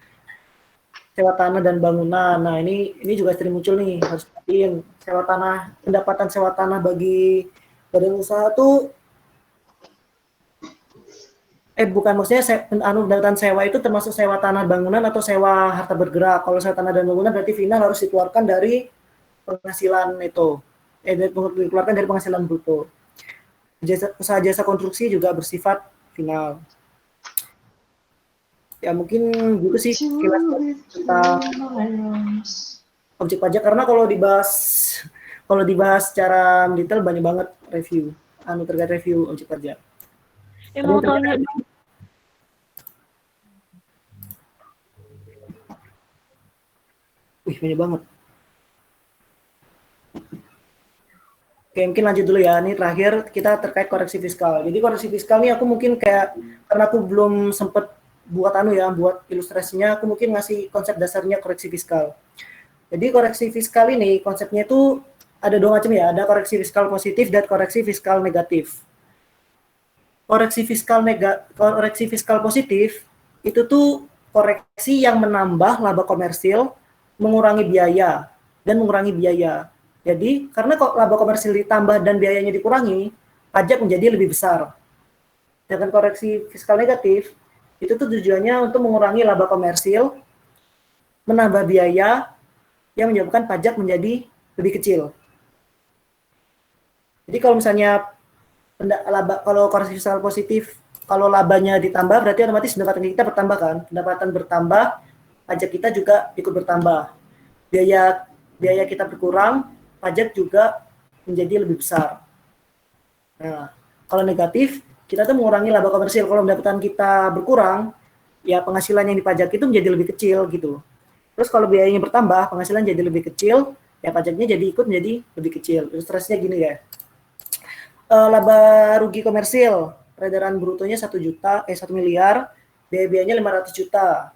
sewa tanah dan bangunan. Nah, ini juga sering muncul nih, harus perhatiin. Sewa tanah, pendapatan sewa tanah bagi badan usaha tuh bukan, maksudnya pendapatan sewa itu termasuk sewa tanah bangunan atau sewa harta bergerak. Kalau sewa tanah dan bangunan berarti final harus dikeluarkan dari penghasilan itu. Dikeluarkan dari penghasilan bruto. Usaha jasa konstruksi juga bersifat final. Ya mungkin gitu sih kilas tentang objek pajak, karena kalau dibahas secara detail banyak banget review terkait review objek pajak. Mau tanya banyak banget. Oke, mungkin lanjut dulu ya. Ini terakhir kita terkait koreksi fiskal. Jadi koreksi fiskal ini aku mungkin karena aku belum sempet buat ilustrasinya, aku mungkin ngasih konsep dasarnya koreksi fiskal. Jadi koreksi fiskal ini konsepnya itu ada dua macam ya, ada koreksi fiskal positif dan koreksi fiskal negatif. Koreksi fiskal positif itu tuh koreksi yang menambah laba komersil, mengurangi biaya. Jadi, karena laba komersil ditambah dan biayanya dikurangi, pajak menjadi lebih besar. Dengan koreksi fiskal negatif, itu tuh tujuannya untuk mengurangi laba komersil, menambah biaya, yang menyebabkan pajak menjadi lebih kecil. Jadi kalau misalnya kalau koreksi fiskal positif, kalau labanya ditambah, berarti otomatis pendapatan kita bertambah kan? Pendapatan bertambah, pajak kita juga ikut bertambah. Biaya kita berkurang, pajak juga menjadi lebih besar. Nah, kalau negatif, kita tuh mengurangi laba komersil. Kalau pendapatan kita berkurang, ya penghasilan yang dipajak itu menjadi lebih kecil gitu. Terus kalau biayanya bertambah, penghasilan jadi lebih kecil, ya pajaknya jadi ikut menjadi lebih kecil. Ilustrasinya gini ya. Laba rugi komersil, peredaran brutonya 1 miliar, biayanya 500 juta.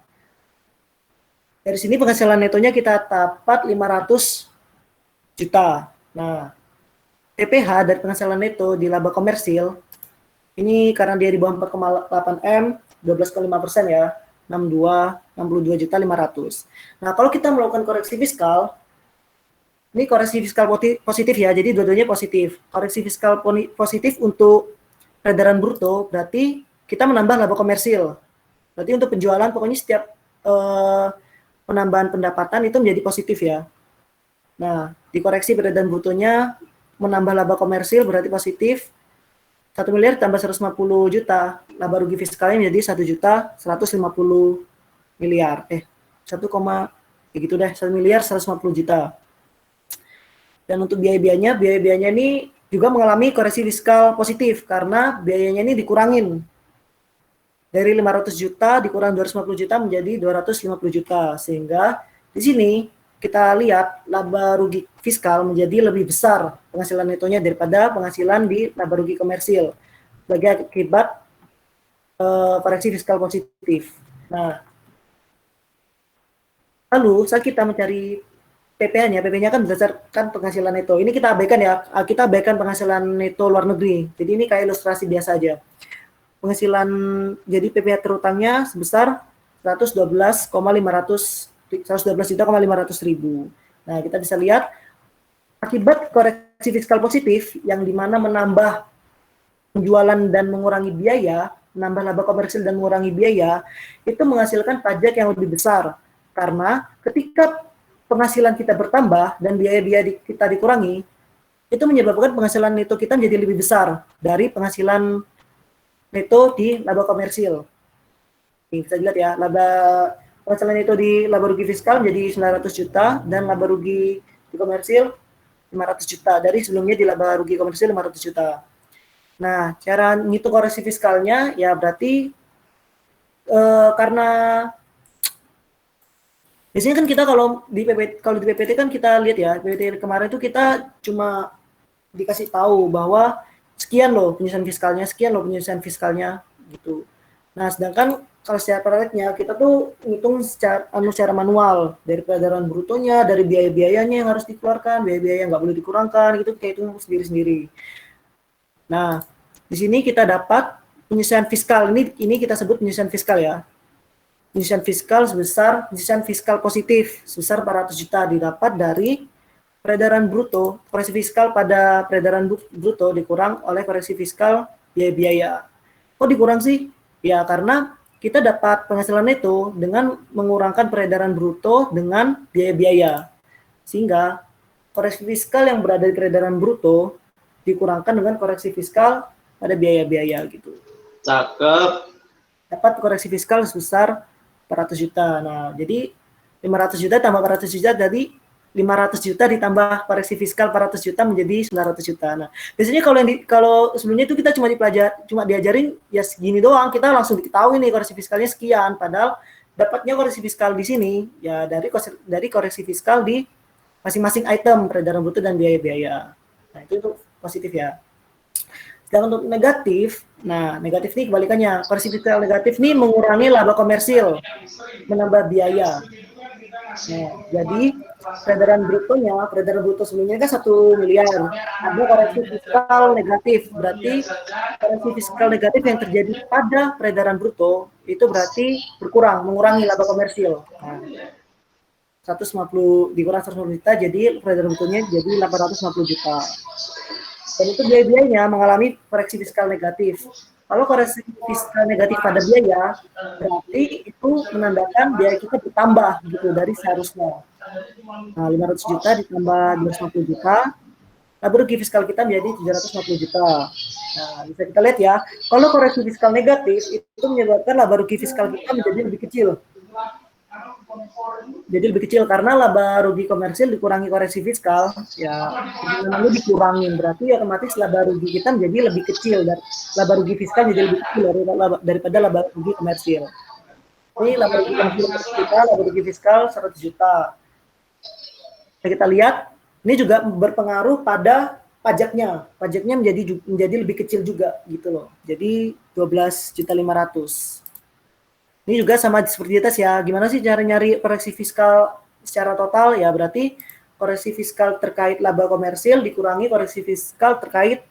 Dari sini penghasilan netonya kita dapat 500 juta. Nah, PPH dari penghasilan neto di laba komersil, ini karena dia di bawah 4,8 M, 12,5% ya, 62 juta 500. Nah, kalau kita melakukan koreksi fiskal, ini koreksi fiskal positif ya, jadi dua-duanya positif. Koreksi fiskal positif untuk peredaran bruto, berarti kita menambah laba komersil. Berarti untuk penjualan, pokoknya setiap penambahan pendapatan itu menjadi positif ya. Nah, dikoreksi peredaran brutonya menambah laba komersil berarti positif. 1 miliar tambah 150 juta, laba rugi fiskalnya menjadi 1 juta 150 miliar. 1, gitu deh, 1 miliar 150 juta. Dan untuk biaya-biayanya ini juga mengalami koreksi fiskal positif karena biayanya ini dikurangin. Dari 500 juta dikurang 250 juta menjadi 250 juta. Sehingga di sini kita lihat laba rugi fiskal menjadi lebih besar penghasilan netonya daripada penghasilan di laba rugi komersil sebagai akibat koreksi fiskal positif. Nah, lalu saat kita mencari PPh-nya kan berdasarkan penghasilan neto. Ini kita abaikan ya, kita abaikan penghasilan neto luar negeri. Jadi ini kayak ilustrasi biasa aja. Penghasilan, jadi PPh terutangnya sebesar 112,500 ribu. Nah, kita bisa lihat akibat koreksi fiskal positif yang dimana menambah penjualan dan mengurangi biaya, menambah laba komersil dan mengurangi biaya, itu menghasilkan pajak yang lebih besar. Karena ketika penghasilan kita bertambah dan biaya-biaya kita dikurangi, itu menyebabkan penghasilan neto kita menjadi lebih besar dari penghasilan neto di laba komersil. Ini bisa dilihat ya, penghasilan itu di laba rugi fiskal menjadi 900 juta dan laba rugi di komersil 500 juta. Dari sebelumnya di laba rugi komersil 500 juta. Nah, cara ngitung koreksi fiskalnya ya berarti karena biasanya kan kita kalau di PPT kan kita lihat ya, PPT kemarin itu kita cuma dikasih tahu bahwa sekian loh penyelesaian fiskalnya gitu. Nah, sedangkan kalau secara prakteknya kita tuh ngitung secara manual dari peredaran brutonya, dari biaya-biayanya yang harus dikeluarkan, biaya-biaya yang nggak boleh dikurangkan gitu, kayak itu sendiri-sendiri. Nah, di sini kita dapat penyelesaian fiskal, ini kita sebut penyelesaian fiskal ya. Penyelesaian fiskal positif sebesar 400 juta didapat dari peredaran bruto, koreksi fiskal pada peredaran bruto dikurang oleh koreksi fiskal biaya-biaya. Kok dikurang sih? Ya karena kita dapat penghasilan neto dengan mengurangkan peredaran bruto dengan biaya-biaya. Sehingga koreksi fiskal yang berada di peredaran bruto dikurangkan dengan koreksi fiskal pada biaya-biaya gitu. Cakep. Dapat koreksi fiskal sebesar 400 juta. Nah, jadi 500 juta tambah 400 juta jadi 500 juta ditambah koreksi fiskal 400 juta menjadi 900 juta. Nah, biasanya kalau sebelumnya itu kita cuma diajarin ya segini doang, kita langsung diketahui nih koreksi fiskalnya sekian, padahal dapatnya koreksi fiskal di sini ya dari koreksi fiskal di masing-masing item peredaran bruto dan biaya-biaya. Nah, itu positif ya. Sedangkan untuk negatif, nah negatif ini kebalikannya. Koreksi fiskal negatif ini mengurangi laba komersil, menambah biaya. Nah, jadi peredaran bruto sebelumnya kan 1 miliar. Ada koreksi fiskal negatif, berarti koreksi fiskal negatif yang terjadi pada peredaran bruto itu berarti mengurangi laba komersil. Nah, 150 dikurang 150 juta, jadi peredaran brutonya jadi 850 juta. Dan itu biaya-biayanya mengalami koreksi fiskal negatif. Kalau koreksi fiskal negatif pada biaya, berarti itu menandakan biaya kita bertambah gitu dari seharusnya. Nah, 500 juta ditambah 250 juta, laba rugi fiskal kita menjadi 750 juta. Nah, bisa kita lihat ya, kalau koreksi fiskal negatif itu menyebabkan laba rugi fiskal kita menjadi lebih kecil. Jadi lebih kecil karena laba rugi komersil dikurangi koreksi fiskal, ya lalu dikurangin, berarti otomatis laba rugi kita menjadi lebih kecil, dan laba rugi fiskal menjadi lebih kecil daripada laba rugi komersil. Ini laba rugi komersil kita, laba rugi fiskal 100 juta. Kita lihat, ini juga berpengaruh pada pajaknya. Pajaknya menjadi lebih kecil juga gitu loh. Jadi 12.500.000. Ini juga sama seperti di atas ya. Gimana sih cara nyari koreksi fiskal secara total? Ya berarti koreksi fiskal terkait laba komersil dikurangi koreksi fiskal terkait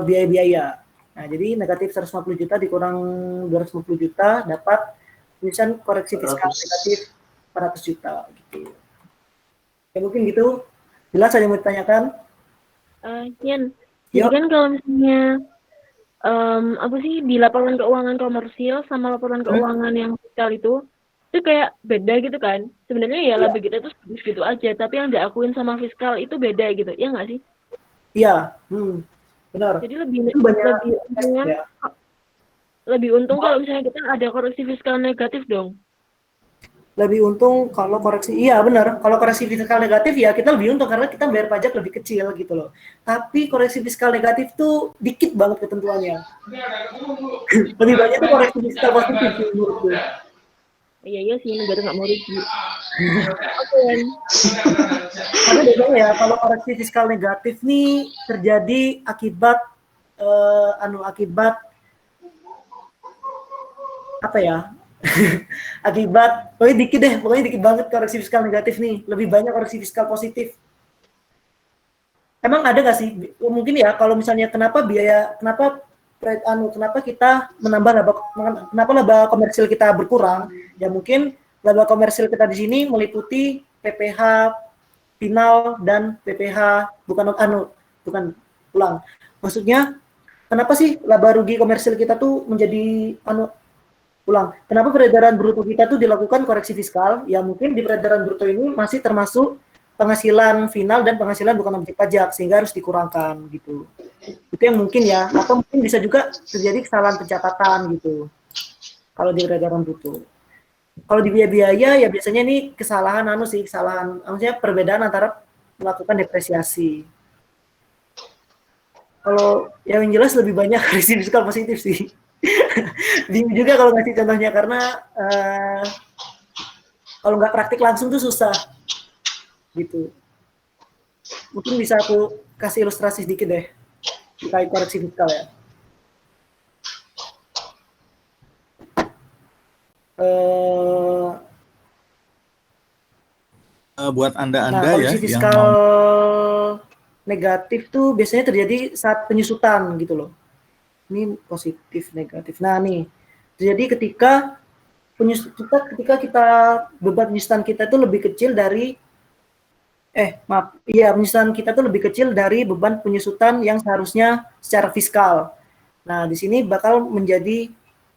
biaya-biaya. Nah, jadi negatif 150 juta dikurang 250 juta dapat tulisan koreksi fiskal negatif 400 juta gitu. Ya mungkin gitu. Jelas ada yang mau ditanyakan? Yan, jadi kan kalau misalnya di laporan keuangan komersil sama laporan keuangan yang fiskal itu kayak beda gitu kan? Sebenarnya ya laba kita tuh gitu aja, tapi yang diakuin sama fiskal itu beda gitu, ya nggak sih? Iya, benar. Jadi lebih untung kalau misalnya kita ada koreksi fiskal negatif dong. Lebih untung kalau koreksi, iya benar, kalau koreksi fiskal negatif ya kita lebih untung karena kita bayar pajak lebih kecil gitu loh. Tapi koreksi fiskal negatif tuh dikit banget ketentuannya. Lebih banyak tuh koreksi fiskal positif menurutku. Iya sih, negara nggak mau rugi. Karena bedanya ya, kalau koreksi fiskal negatif nih terjadi akibat apa ya? Pokoknya dikit banget koreksi fiskal negatif nih, lebih banyak koreksi fiskal positif. Emang ada nggak sih? Mungkin ya kalau misalnya kenapa kita kenapa laba komersil kita berkurang? Ya mungkin laba komersil kita di sini meliputi PPh final dan PPh Maksudnya kenapa sih laba rugi komersil kita tuh menjadi kenapa peredaran bruto kita tuh dilakukan koreksi fiskal? Ya mungkin di peredaran bruto ini masih termasuk penghasilan final dan penghasilan bukan objek pajak sehingga harus dikurangkan gitu. Itu yang mungkin ya, atau mungkin bisa juga terjadi kesalahan pencatatan gitu. kalau di peredaran bruto. Kalau di biaya-biaya ya biasanya ini kesalahan maksudnya perbedaan antara melakukan depresiasi. Kalau yang jelas lebih banyak resi fiskal positif sih. Bingung juga kalau ngasih contohnya karena kalau nggak praktik langsung tuh susah gitu. Mungkin bisa aku kasih ilustrasi sedikit deh terkait koreksi fiskal ya. Buat Anda-Anda koreksi fiskal negatif tuh biasanya terjadi saat penyusutan gitu loh. Ini positif negatif. Nah nih terjadi ketika beban penyusutan kita itu lebih kecil dari penyusutan kita tuh lebih kecil dari beban penyusutan yang seharusnya secara fiskal. Nah di sini bakal menjadi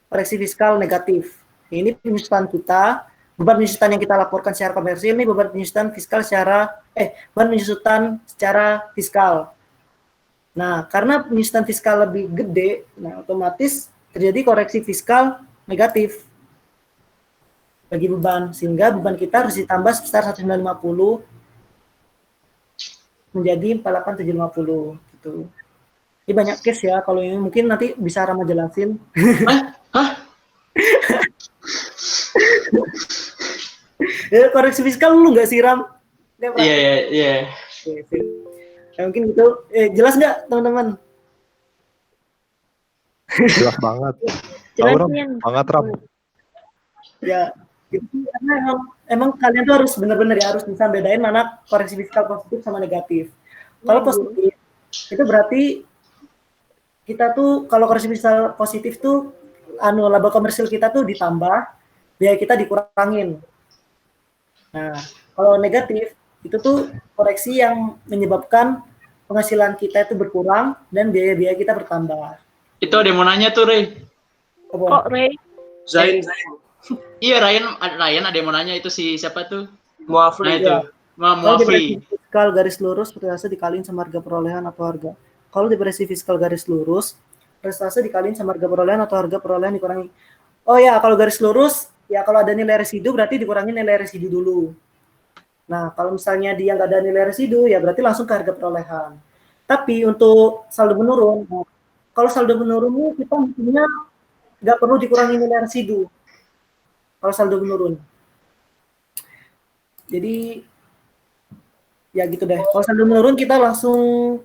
koreksi fiskal negatif. Ini penyusutan kita, beban penyusutan yang kita laporkan secara komersil ini beban penyusutan secara fiskal. Nah, karena penyusutan fiskal lebih gede, nah otomatis terjadi koreksi fiskal negatif bagi beban, sehingga beban kita harus ditambah sebesar 1950 menjadi 48750 gitu. Ini banyak case ya, kalau ini mungkin nanti bisa Rama jelasin. Koreksi fiskal lu nggak sih, Ram? Iya. Ya, mungkin gitu. Jelas nggak, teman-teman? Jelas banget. Tahu, Ram? Banget, Ram. Ya, gitu. Karena emang kalian tuh harus benar-benar ya harus bisa bedain mana koreksi fiskal positif sama negatif. Kalau positif, itu berarti kita tuh kalau koreksi fiskal positif tuh laba komersil kita tuh ditambah, biaya kita dikurangin. Nah, kalau negatif itu tuh koreksi yang menyebabkan penghasilan kita itu berkurang dan biaya-biaya kita bertambah. Itu ada yang mau nanya tuh, Ray. Kok Ray? Zain. Iya, Ryan ada yang mau nanya itu si siapa tuh? Muafri. Nah itu. Muafri. Fiskal garis lurus persentase dikaliin sama harga perolehan atau harga. Kalau depresi fiskal garis lurus persentase dikaliin sama harga perolehan atau harga perolehan dikurangi. Oh ya, kalau garis lurus ya kalau ada nilai residu berarti dikurangi nilai residu dulu. Nah, kalau misalnya dia nggak ada nilai residu ya berarti langsung ke harga perolehan. Tapi untuk saldo menurun, kalau saldo menurun kita mestinya nggak perlu dikurangi nilai residu. Kalau saldo menurun. Jadi ya gitu deh. Kalau saldo menurun kita langsung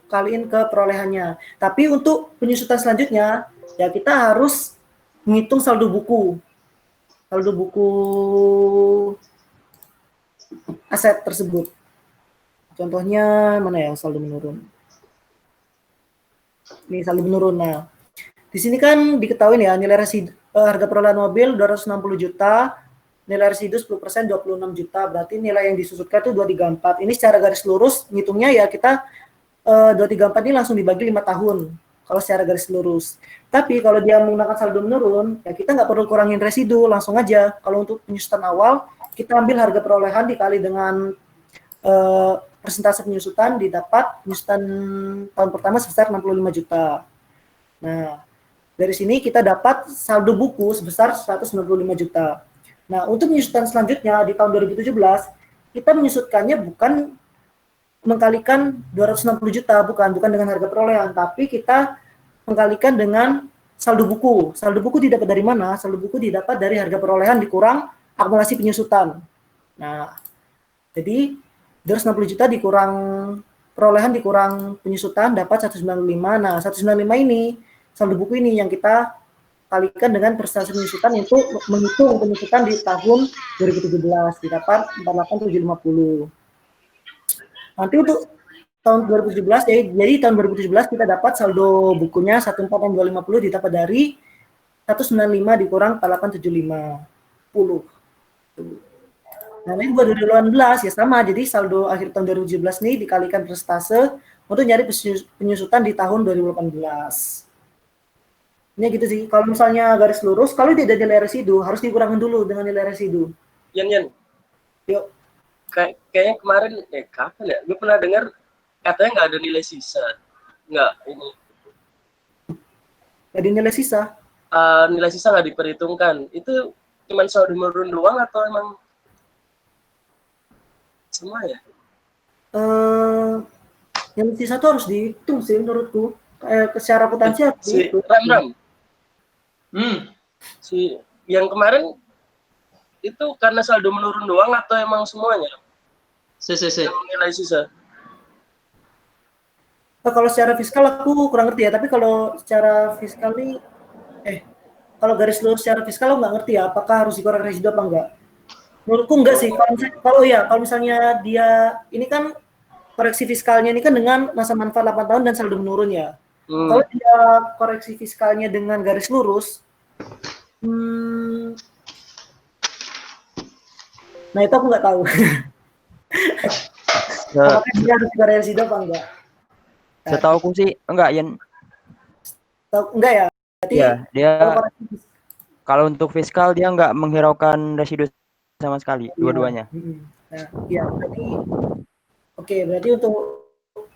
kaliin ke perolehannya. Tapi untuk penyusutan selanjutnya ya kita harus menghitung saldo buku. Saldo buku aset tersebut. Contohnya mana ya saldo menurun? Ini saldo menurun. Nah, di sini kan diketahui ya nilai residu harga perolehan mobil 260 juta, nilai residu 10% 26 juta, berarti nilai yang disusutkan itu 234. Ini secara garis lurus ngitungnya ya kita 234 ini langsung dibagi 5 tahun kalau secara garis lurus. Tapi kalau dia menggunakan saldo menurun, ya kita nggak perlu kurangin residu, langsung aja. Kalau untuk penyusutan awal, kita ambil harga perolehan dikali dengan persentase penyusutan, didapat penyusutan tahun pertama sebesar 65 juta. Nah, dari sini kita dapat saldo buku sebesar 195 juta. Nah, untuk penyusutan selanjutnya di tahun 2017, kita menyusutkannya bukan mengkalikan 260 juta, bukan dengan harga perolehan, tapi kita mengkalikan dengan saldo buku. Saldo buku didapat dari mana? Saldo buku didapat dari harga perolehan dikurang akumulasi penyusutan. Nah, jadi 260 juta dikurang perolehan dikurang penyusutan dapat 195. Nah, 195 ini saldo buku ini yang kita kalikan dengan persentase penyusutan untuk menghitung penyusutan di tahun 2017 didapat 48750. Nanti untuk tahun 2017 jadi tahun 2017 kita dapat saldo bukunya 14250 didapat dari 195 dikurang 4875. Nah, ini buat 2018 ya sama, jadi saldo akhir tahun 2017 ini dikalikan persentase untuk nyari penyusutan di tahun 2018. Ini gitu sih. Kalau misalnya garis lurus, kalau tidak ada nilai residu, harus dikurangin dulu dengan nilai residu. Yan. Yuk. Kayaknya kemarin, kapan ya? Gue pernah dengar katanya nggak ada nilai sisa. Nggak, ini. Nggak ada nilai sisa? nilai sisa nggak diperhitungkan. Itu cuman saldo menurun doang atau emang semua ya? Yang sisa tuh harus dihitung sih menurutku. Secara akuntansi harus Si dihitung. Ram, Hmm. si yang kemarin itu karena saldo menurun doang atau emang semuanya? Yang nilai sisa. Kalau secara fiskal aku kurang ngerti ya, tapi kalau secara fiskal nih, kalau garis lurus secara fiskal aku nggak ngerti ya, apakah harus dikoreksi residu apa enggak. Menurutku enggak sih, kalau misalnya dia, ini kan koreksi fiskalnya ini kan dengan masa manfaat 8 tahun dan saldo menurun ya. Kalau dia koreksi fiskalnya dengan garis lurus, nah itu aku nggak tahu. Apakah dia harus dikoreksi residu apa enggak? Setauku sih enggak, Yan. Enggak ya? Berarti Ya, dia kalau untuk fiskal dia enggak menghiraukan residu sama sekali, dua-duanya. Nah, ya, berarti untuk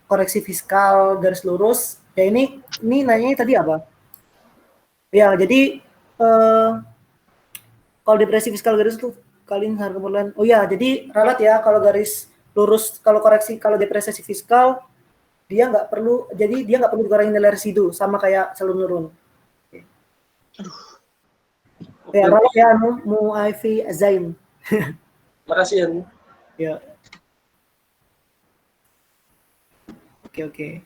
koreksi fiskal garis lurus, ya ini nanyanya tadi apa? Ya, jadi kalau depresi fiskal garis itu kalian harus kemudian, jadi ralat ya, kalau garis lurus, kalau depresiasi fiskal dia nggak perlu dikurangi nilai residu sama kayak saldo menurun. Ya, ralat ya, Muaifi Zain. Makasih ya. Ya. Oke.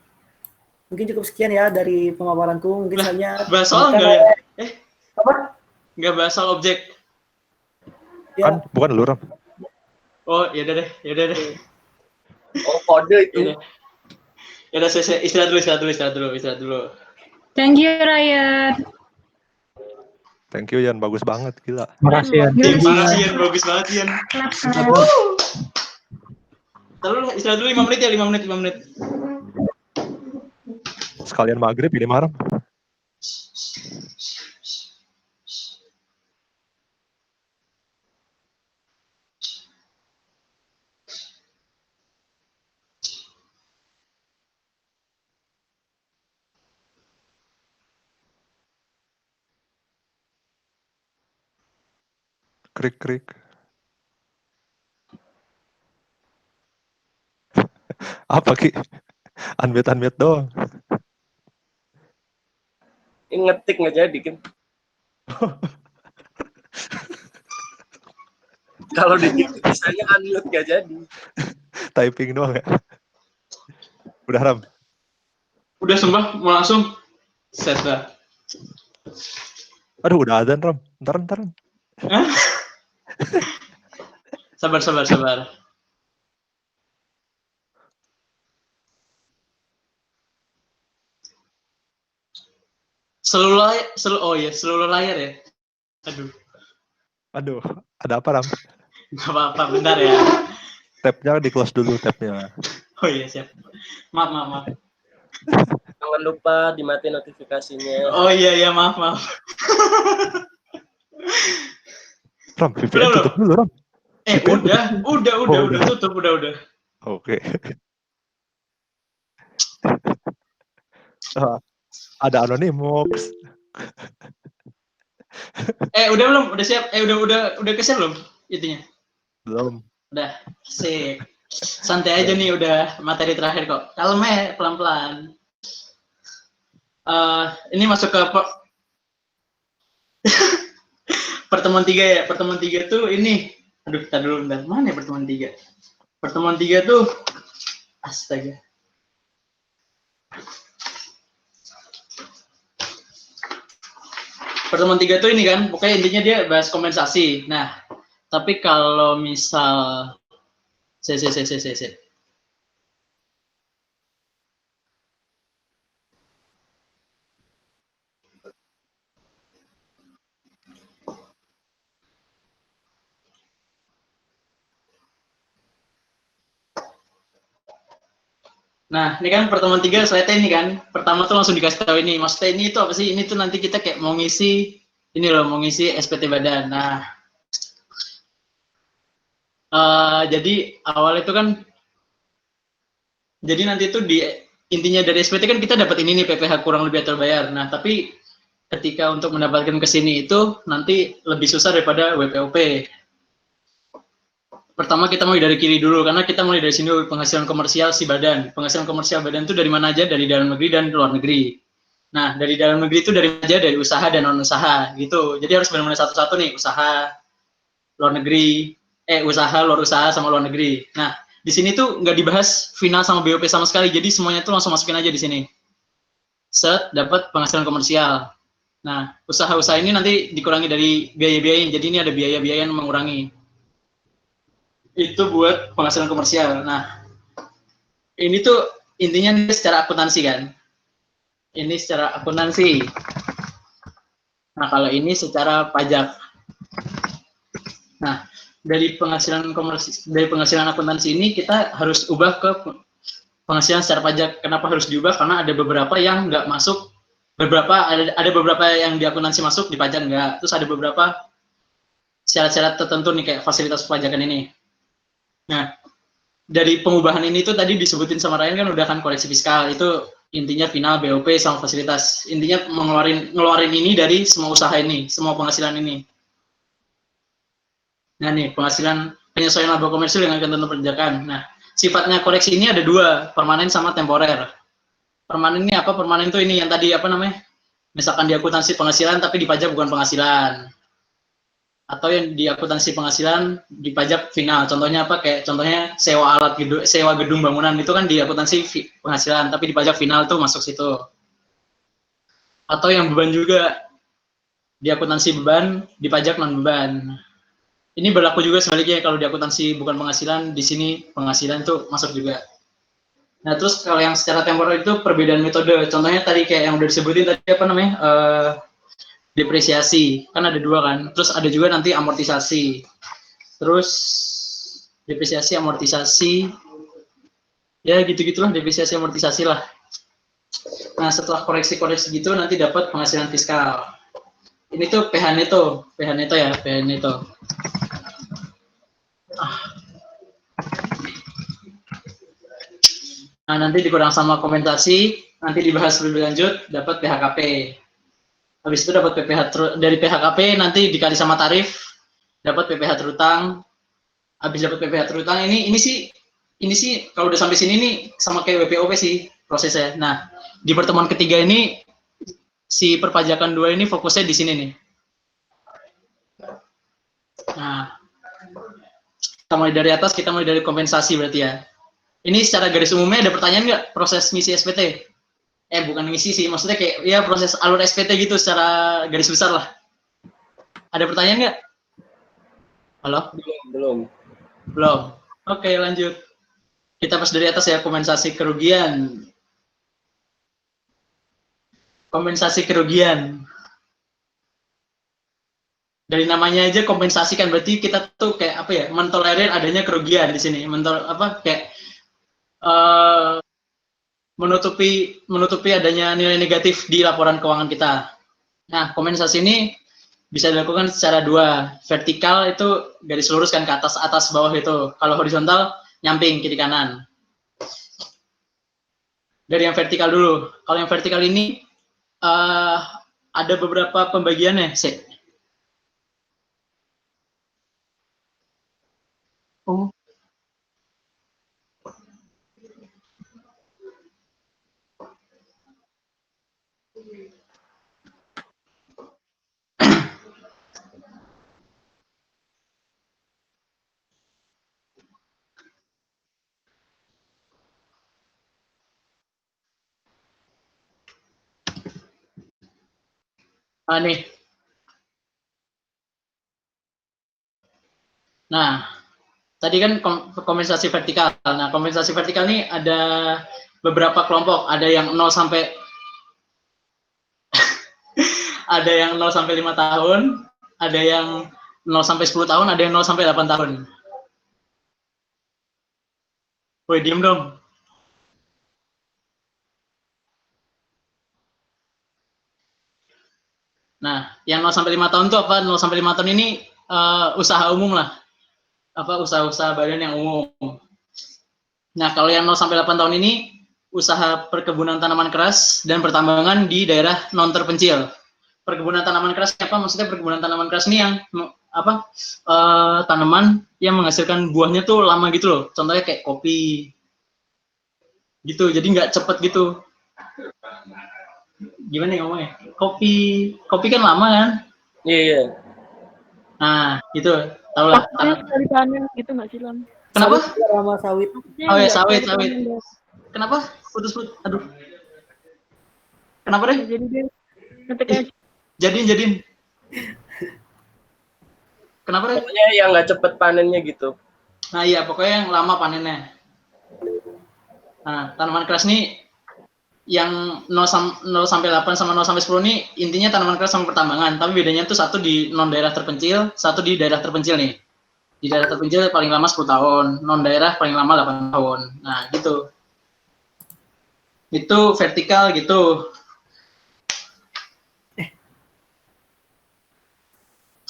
Mungkin cukup sekian ya dari pemaparanku. Mungkin hanya bahas soal enggak ya? Apa? Enggak bahas soal objek. Ya. Kan bukan lu, Ram. Oh, ya udah deh. Oh, kode itu. Ya udah, saya istirahat dulu. Thank you, Ryan. Thank you, Yan. Bagus banget, gila. Makasih ya. Makasih Yan, bagus banget Yan. Terus istirahat dulu 5 menit ya, 5 menit. Sekalian maghrib ini marah. Krik. Apa Ki? Unmute doang. Ngetik nggak jadi kan? Kalau diketik misalnya unmute nggak jadi. Typing doang ya. Udah, Ram. Udah sumpah, mau langsung set dah. Aduh, udah azan, Ram. Ntar. Sabar. Seluruh layar ya. Aduh, ada apa, Ram? Gak apa-apa, bentar ya. Tab-nya di close dulu, tab-nya. Oh iya, siap. Maaf. Jangan lupa dimatiin notifikasinya. Oh iya, maaf. Ram, VPN tutup dulu, Ram. Udah tutup. Oke. Ada Anonymous. Udah belum? Udah siap? Udah ke-share belum itunya? Belum. Udah, sip. Santai aja nih, udah materi terakhir kok. Kalem ya, pelan-pelan. Ini masuk ke pertemuan 3 ya. Pertemuan 3 tuh ini. Aduh, tar dulu bentar. Mana ya pertemuan 3? Pertemuan 3 tuh astaga. Pertemuan 3 tuh ini kan, pokoknya intinya dia bahas kompensasi. Nah, tapi kalau misal Nah, ini kan pertemuan 3 slide-nya ini kan. Pertama tuh langsung dikasih tahu ini. Maksudnya ini tuh apa sih? Ini tuh nanti kita kayak mau ngisi SPT badan. Nah, jadi awal itu kan, jadi nanti tuh intinya dari SPT kan kita dapat ini nih, PPh kurang lebih atau bayar. Nah, tapi ketika untuk mendapatkan ke sini itu nanti lebih susah daripada WPOP. Pertama kita mulai dari kiri dulu, karena kita mulai dari sini dulu, penghasilan komersial si badan. Penghasilan komersial badan itu dari mana aja? Dari dalam negeri dan luar negeri. Nah, dari dalam negeri itu dari mana aja? Dari usaha dan non-usaha, gitu. Jadi harus benar-benar satu-satu nih, usaha, luar negeri, usaha, luar usaha, sama luar negeri. Nah, di sini tuh nggak dibahas final sama BOP sama sekali, jadi semuanya tuh langsung masukin aja di sini. Set, dapat penghasilan komersial. Nah, usaha-usaha ini nanti dikurangi dari biaya-biaya, jadi ini ada biaya-biaya yang mengurangi. Itu buat penghasilan komersial. Nah, ini tuh intinya secara akuntansi kan. Ini secara akuntansi. Nah, kalau ini secara pajak. Nah, dari penghasilan akuntansi ini kita harus ubah ke penghasilan secara pajak. Kenapa harus diubah? Karena ada beberapa yang nggak masuk, ada beberapa yang di akuntansi masuk, di pajak nggak. Terus ada beberapa syarat-syarat tertentu nih kayak fasilitas pajakan ini. Nah, dari pengubahan ini tuh tadi disebutin sama Ryan kan udah kan koreksi fiskal, itu intinya final BOP sama fasilitas. Intinya ngeluarin ini dari semua usaha ini, semua penghasilan ini. Nah nih, penghasilan penyesuaian laba komersil dengan ketentuan perpajakan. Nah, sifatnya koreksi ini ada dua, permanen sama temporer. Permanen ini apa? Permanen itu ini yang tadi apa namanya? Misalkan di akuntansi penghasilan tapi di pajak bukan penghasilan. Atau yang di akuntansi penghasilan di pajak final. Contohnya apa? Kayak contohnya sewa alat sewa gedung bangunan itu kan di akuntansi penghasilan, tapi di pajak final tuh masuk situ. Atau yang beban juga di akuntansi beban, di pajak non beban. Ini berlaku juga sebaliknya, kalau di akuntansi bukan penghasilan, di sini penghasilan tuh masuk juga. Nah terus kalau yang secara temporer itu perbedaan metode. Contohnya tadi kayak yang udah disebutin tadi apa namanya? Depresiasi, kan ada dua kan, terus ada juga nanti amortisasi, terus depresiasi, amortisasi, ya gitu-gitulah, depresiasi, amortisasi lah. Nah setelah koreksi-koreksi gitu nanti dapat penghasilan fiskal. Ini tuh PH neto ya, PH neto. Nah nanti dikurang sama kompensasi, nanti dibahas lebih lanjut, dapat PHKP. Habis itu dapat PPH dari PHKP nanti dikali sama tarif, dapat PPH terutang. Habis dapat PPH terutang ini sih kalau udah sampai sini nih sama kayak WPOP sih prosesnya. Nah, di pertemuan ketiga ini si perpajakan 2 ini fokusnya di sini nih. Nah, kita mulai dari atas, kita mulai dari kompensasi berarti ya. Ini secara garis umumnya ada pertanyaan nggak proses misi SPT? Bukan misi sih, maksudnya kayak ya proses alur SPT gitu secara garis besar lah. Ada pertanyaan nggak? Halo? Belum. Oke, lanjut. Kita pas dari atas ya, kompensasi kerugian. Kompensasi kerugian. Dari namanya aja kompensasi kan, berarti kita tuh kayak apa ya, mentolerir adanya kerugian di sini. Menutupi adanya nilai negatif di laporan keuangan kita. Nah, kompensasi ini bisa dilakukan secara dua. Vertikal itu garis lurus kan ke atas bawah itu. Kalau horizontal nyamping kiri kanan. Dari yang vertikal dulu. Kalau yang vertikal ini ada beberapa pembagiannya. Oh. Nih. Nah, tadi kan kompensasi vertikal. Nah, kompensasi vertikal ini ada beberapa kelompok. Ada yang 0 sampai ada yang 0 sampai 5 tahun, ada yang 0 sampai 10 tahun, ada yang 0 sampai 8 tahun. Woi, diem dong. Nah, yang 0 sampai 5 tahun itu apa? 0 sampai 5 tahun ini usaha umum lah. Apa usaha-usaha badan yang umum. Nah, kalau yang 0 sampai 8 tahun ini usaha perkebunan tanaman keras dan pertambangan di daerah non terpencil. perkebunan tanaman keras apa? Maksudnya perkebunan tanaman keras ini yang apa? Tanaman yang menghasilkan buahnya tuh lama gitu loh. Contohnya kayak kopi. Gitu. Jadi nggak cepet gitu. Gimana ya ngomongnya? Kopi kan lama kan? Iya. Nah, gitu. Tahu lah. Dari panen gitu nggak sih, Lam? Kenapa? Sama sawit. Oh ya, sawit. Kenapa? Putus. Aduh. Kenapa deh? Jadi dia ngetek aja. Jadiin. Kenapa deh? Pokoknya yang nggak cepet panennya gitu. Nah iya, pokoknya yang lama panennya. Nah, tanaman keras nih yang 0 sampai 8 sama 0 sampai 10 nih intinya tanaman keras sama pertambangan, tapi bedanya tuh satu di non daerah terpencil, satu di daerah terpencil nih. Di daerah terpencil paling lama 10 tahun, non daerah paling lama 8 tahun. Nah, gitu. Itu vertikal gitu.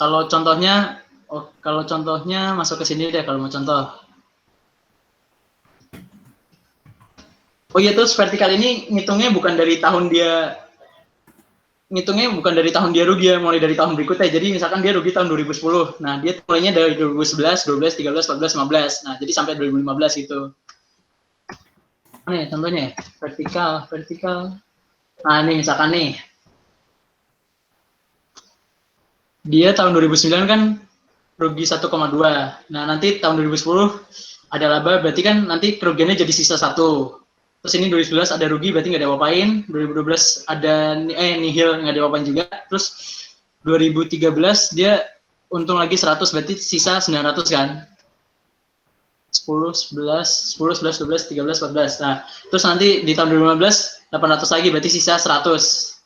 Kalau contohnya masuk ke sini deh kalau mau contoh. Oh iya, terus vertikal ini ngitungnya bukan dari tahun dia rugi ya, mulai dari tahun berikutnya. Jadi misalkan dia rugi tahun 2010. Nah, dia mulainya dari 2011, 12, 13, 14, 15. Nah, jadi sampai 2015 gitu. Nih, contohnya vertikal. Nah, ini misalkan nih. Dia tahun 2009 kan rugi 1,2. Nah, nanti tahun 2010 ada laba, berarti kan nanti kerugiannya jadi sisa 1. Terus ini 2011 ada rugi, berarti nggak ada apa-apain. 2012 ada nihil, nggak ada apa-apain juga. Terus 2013 dia untung lagi 100, berarti sisa 900 kan. 10, 11, 12, 13, 14. Nah, terus nanti di tahun 2015 800 lagi, berarti sisa 100.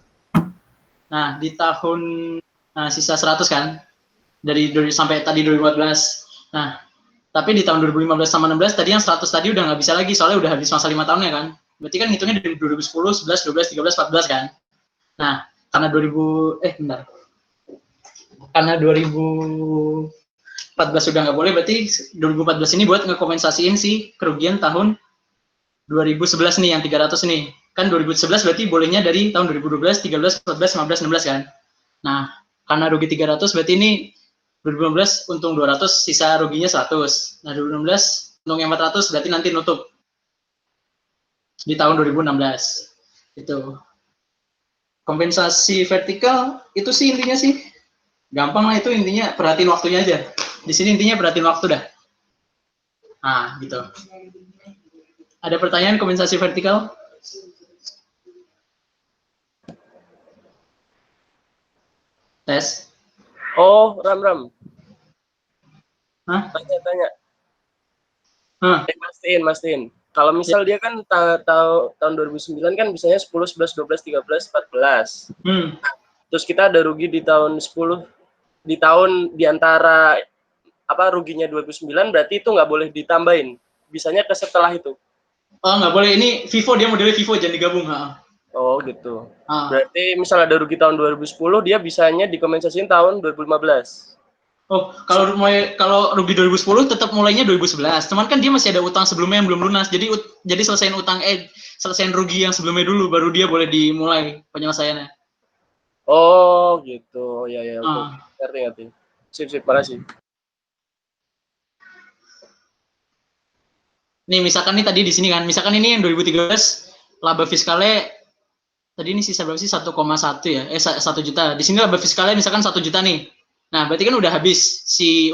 Nah, sisa 100 kan. Dari sampai tadi 2014. Nah, tapi di tahun 2015 sama 16 tadi yang 100 tadi udah nggak bisa lagi soalnya udah habis masa 5 tahunnya kan. Berarti kan hitungnya dari 2010, 11, 12, 13, 14 kan. Nah, karena 2014 udah nggak boleh, berarti 2014 ini buat ngekompensasiin si kerugian tahun 2011 nih yang 300 nih. Kan 2011 berarti bolehnya dari tahun 2012, 13, 14, 15, 16 kan. Nah, karena rugi 300 berarti ini 2015 untung 200, sisa ruginya 100. Nah, 2016 untungnya 400, berarti nanti nutup di tahun 2016. Itu. Kompensasi vertikal, itu sih intinya sih. Gampang lah itu intinya, perhatiin waktunya aja. Di sini intinya perhatiin waktu dah. Nah, gitu. Ada pertanyaan kompensasi vertikal? Tes. Oh, Ram. Hah? Tanya. Hah? Mastiin. Kalau misal dia kan tahun 2009 kan bisanya 10, 11, 12, 13, 14. Terus kita ada rugi di tahun 10, di antara ruginya 2009, berarti itu nggak boleh ditambahin. Bisanya ke setelah itu. Oh, nggak boleh. Ini FIFO, dia modelnya FIFO, jangan digabung. Oh, gitu. Berarti misal ada rugi tahun 2010, dia bisanya dikompensasiin tahun 2015. Oh, kalau rugi 2010 tetap mulainya 2011. Cuman kan dia masih ada utang sebelumnya yang belum lunas. Jadi selesaiin rugi yang sebelumnya dulu, baru dia boleh dimulai penyelesaiannya. Oh, gitu. Ya. Ngerti. Sip, makasih. Nih, misalkan nih tadi di sini kan, misalkan ini yang 2013 laba fiskalnya tadi ini sisa berapa sih? 1,1 ya? 1 juta. Di sini laba fiskalnya misalkan 1 juta nih. Nah, berarti kan udah habis si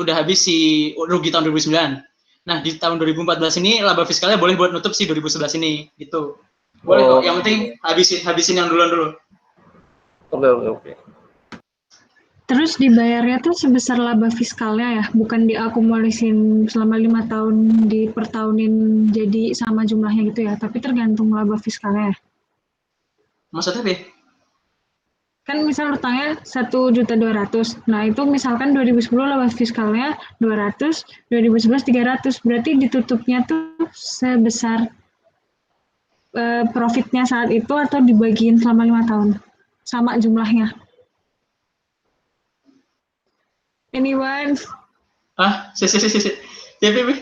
rugi tahun 2009. Nah, di tahun 2014 ini laba fiskalnya boleh buat nutup si 2011 ini, gitu. Boleh kok. Yang penting habisin yang duluan dulu. Oke. Terus dibayarnya tuh sebesar laba fiskalnya ya, bukan diakumulasin selama 5 tahun dipertahunin jadi sama jumlahnya gitu ya, tapi tergantung laba fiskalnya. Maksudnya apa? Kan misal utangnya 1.200.000. Nah, itu misalkan 2010 laba fiskalnya 200, 2011 300. Berarti ditutupnya tuh sebesar profitnya saat itu atau dibagiin selama 5 tahun? Sama jumlahnya. Anyone? Si.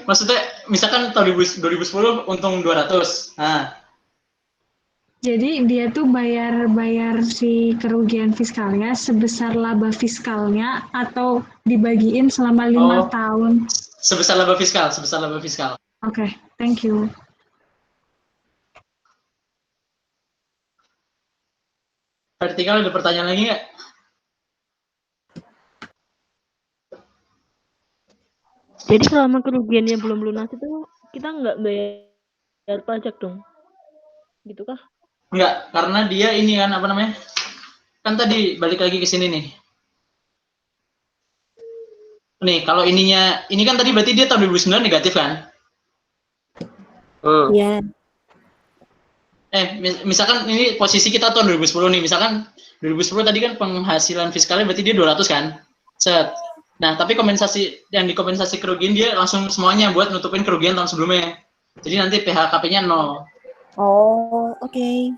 Maksudnya misalkan tahun 2010 untung 200. Nah. Jadi dia tuh bayar si kerugian fiskalnya sebesar laba fiskalnya atau dibagiin selama 5 tahun? Sebesar laba fiskal, sebesar laba fiskal. Oke, thank you. Vertikal ada pertanyaan lagi nggak? Jadi selama kerugiannya belum lunas itu kita nggak bayar pajak dong? Gitu kah? Enggak, karena dia ini kan apa namanya? Kan tadi balik lagi ke sini nih. Nih, kalau ininya, ini kan tadi berarti dia tahun 2009 negatif kan? Iya. Misalkan ini posisi kita tahun 2010 nih, misalkan 2010 tadi kan penghasilan fiskalnya berarti dia 200 kan? Set. Nah, tapi kompensasi yang dikompensasi kerugian dia langsung semuanya buat nutupin kerugian tahun sebelumnya. Jadi nanti PHKP-nya 0. Oh, oke.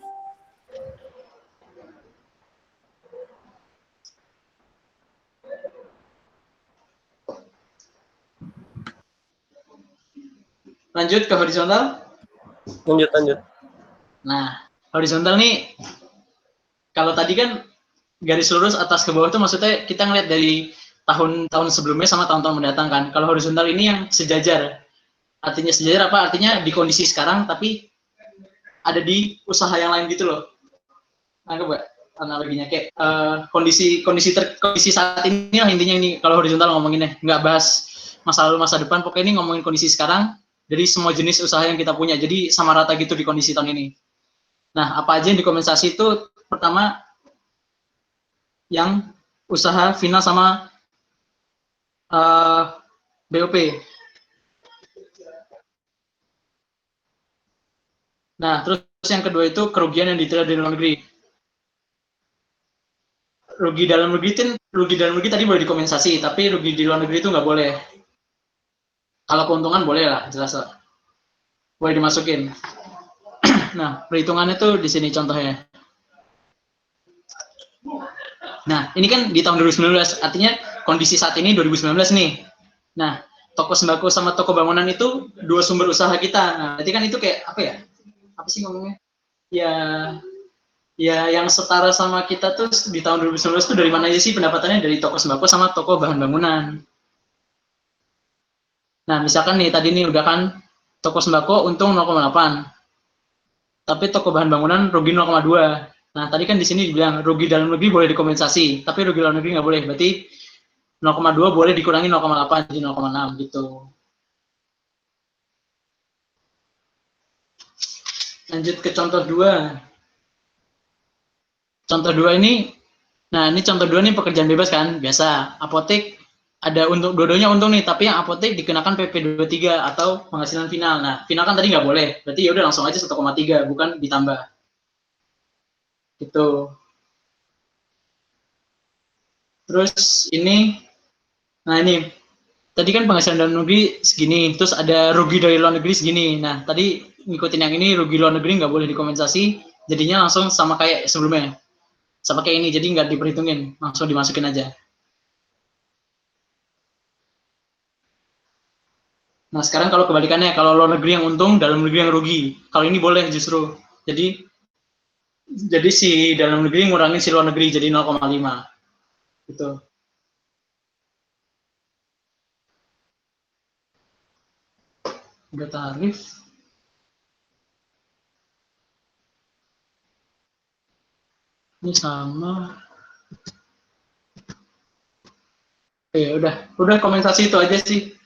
Lanjut ke horizontal. Lanjut. Nah, horizontal nih, kalau tadi kan garis lurus atas ke bawah itu maksudnya kita ngeliat dari tahun-tahun sebelumnya sama tahun-tahun mendatang kan. Kalau horizontal ini yang sejajar. Artinya sejajar apa? Artinya di kondisi sekarang tapi ada di usaha yang lain gitu loh. Nggak Mbak analoginya kayak kondisi saat ini lah intinya ini kalau horizontal ngomonginnya nggak bahas masa lalu masa depan, pokoknya ini ngomongin kondisi sekarang dari semua jenis usaha yang kita punya, jadi sama rata gitu di kondisi tahun ini. Nah, apa aja yang dikompensasi itu? Pertama, yang usaha final sama BOP. Nah, terus yang kedua itu kerugian yang diterima dari luar negeri. Rugi dalam negeri tadi boleh dikompensasi, tapi rugi di luar negeri itu nggak boleh. Kalau keuntungan boleh lah, jelas lah. Boleh dimasukin. Nah, perhitungannya tuh di sini contohnya. Nah, ini kan di tahun 2019, artinya kondisi saat ini 2019 nih. Nah, toko sembako sama toko bangunan itu dua sumber usaha kita. Nah, berarti kan itu kayak apa ya? Apa sih ngomongnya? Ya yang setara sama kita tuh di tahun 2019 tuh dari mana aja sih pendapatannya? Dari toko sembako sama toko bahan bangunan. Nah, misalkan nih tadi nih udah kan toko sembako untung 0,8. Tapi toko bahan bangunan rugi 0,2. Nah, tadi kan di sini dibilang rugi dalam negeri boleh dikompensasi, tapi rugi luar negeri nggak boleh. Berarti 0,2 boleh dikurangi 0,8 jadi 0,6 gitu. Lanjut ke contoh 2. Contoh 2 ini, nah ini contoh 2 nih pekerjaan bebas kan, biasa. Apotek ada untung, dua-duanya untung nih, tapi yang apotek dikenakan PP 23 atau penghasilan final. Nah, final kan tadi nggak boleh, berarti ya udah langsung aja 1,3, bukan ditambah. Gitu. Terus ini, nah ini, tadi kan penghasilan dalam negeri segini, terus ada rugi dari luar negeri segini. Nah, tadi ngikutin yang ini, rugi luar negeri nggak boleh dikompensasi, jadinya langsung sama kayak sebelumnya. Sama kayak ini, jadi nggak diperhitungin, langsung dimasukin aja. Nah, sekarang kalau kebalikannya, kalau luar negeri yang untung, dalam negeri yang rugi. Kalau ini boleh justru. Jadi si dalam negeri ngurangin si luar negeri jadi 0,5. Gitu. Udah tarif. Ini sama. Udah kompensasi itu aja sih.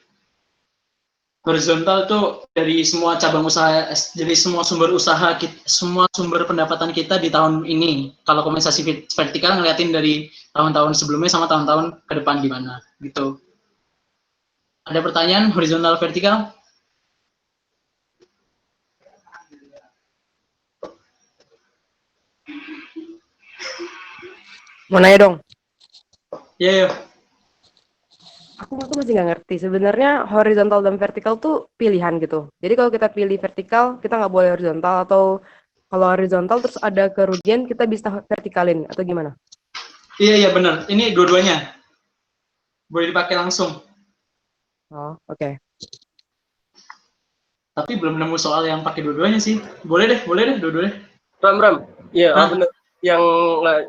Horizontal tuh dari semua cabang usaha, jadi semua sumber usaha, semua sumber pendapatan kita di tahun ini. Kalau kompensasi vertikal ngeliatin dari tahun-tahun sebelumnya sama tahun-tahun ke depan gimana, gitu. Ada pertanyaan horizontal vertikal? Mau nanya dong? Iya. Aku masih nggak ngerti. Sebenarnya horizontal dan vertikal tuh pilihan gitu. Jadi kalau kita pilih vertikal, kita nggak boleh horizontal, atau kalau horizontal terus ada kerugian, kita bisa vertikalin, atau gimana? Iya benar. Ini dua-duanya. Boleh dipakai langsung. Oh, oke. Tapi belum nemu soal yang pakai dua-duanya sih. Boleh deh dua-duanya. Ram. Iya, Hah? benar. Yang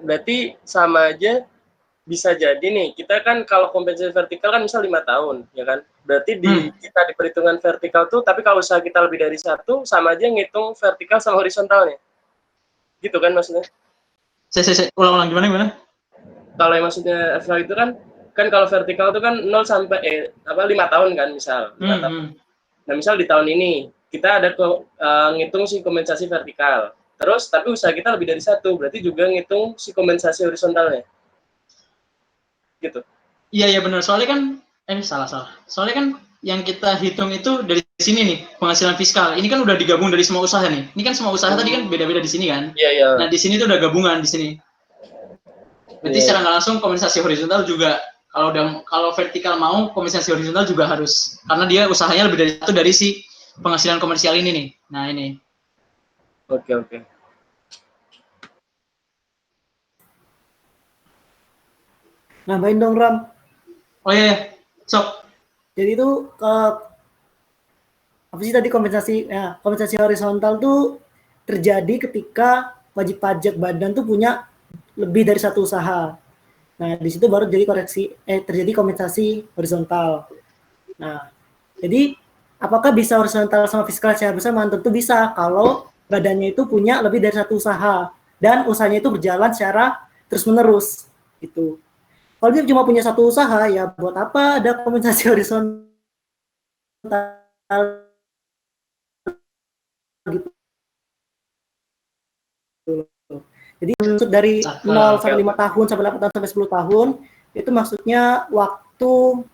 berarti sama aja bisa jadi nih. Kita kan kalau kompensasi vertikal kan misal 5 tahun, ya kan? Berarti kita di perhitungan vertikal tuh, tapi kalau usaha kita lebih dari 1, sama aja ngitung vertikal sama horizontalnya. Gitu kan maksudnya? Ulang gimana? Kalau yang maksudnya FH itu kan kalau vertikal itu kan 0 sampai 5 tahun kan misal. 5 tahun. Nah, misal di tahun ini kita ada ngitung si kompensasi vertikal. Terus tapi usaha kita lebih dari 1, berarti juga ngitung si kompensasi horizontalnya. Gitu. Iya benar. Soalnya kan salah. Soalnya kan yang kita hitung itu dari sini nih, penghasilan fiskal. Ini kan udah digabung dari semua usaha nih. Ini kan semua usaha tadi kan beda-beda di sini kan. Iya. Nah, di sini tuh udah gabungan di sini. Berarti secara nggak langsung kompensasi horizontal juga kalau vertikal mau kompensasi horizontal juga harus, karena dia usahanya lebih dari 1 dari si penghasilan komersial ini nih. Nah, ini. Oke. Nambahin dong, Ram. Oh iya. Sok. Jadi itu apa sih tadi kompensasi horizontal tuh terjadi ketika wajib pajak badan tuh punya lebih dari 1 usaha. Nah, di situ baru terjadi kompensasi horizontal. Nah, jadi apakah bisa horizontal sama fiskal secara bersamaan? Tentu bisa kalau badannya itu punya lebih dari 1 usaha dan usahanya itu berjalan secara terus-menerus gitu. Kalau dia cuma punya 1 usaha, ya buat apa ada kompensasi horizontal gitu. Jadi maksud dari 0 sampai 5 tahun, sampai 8 tahun, sampai 10 tahun, itu maksudnya waktu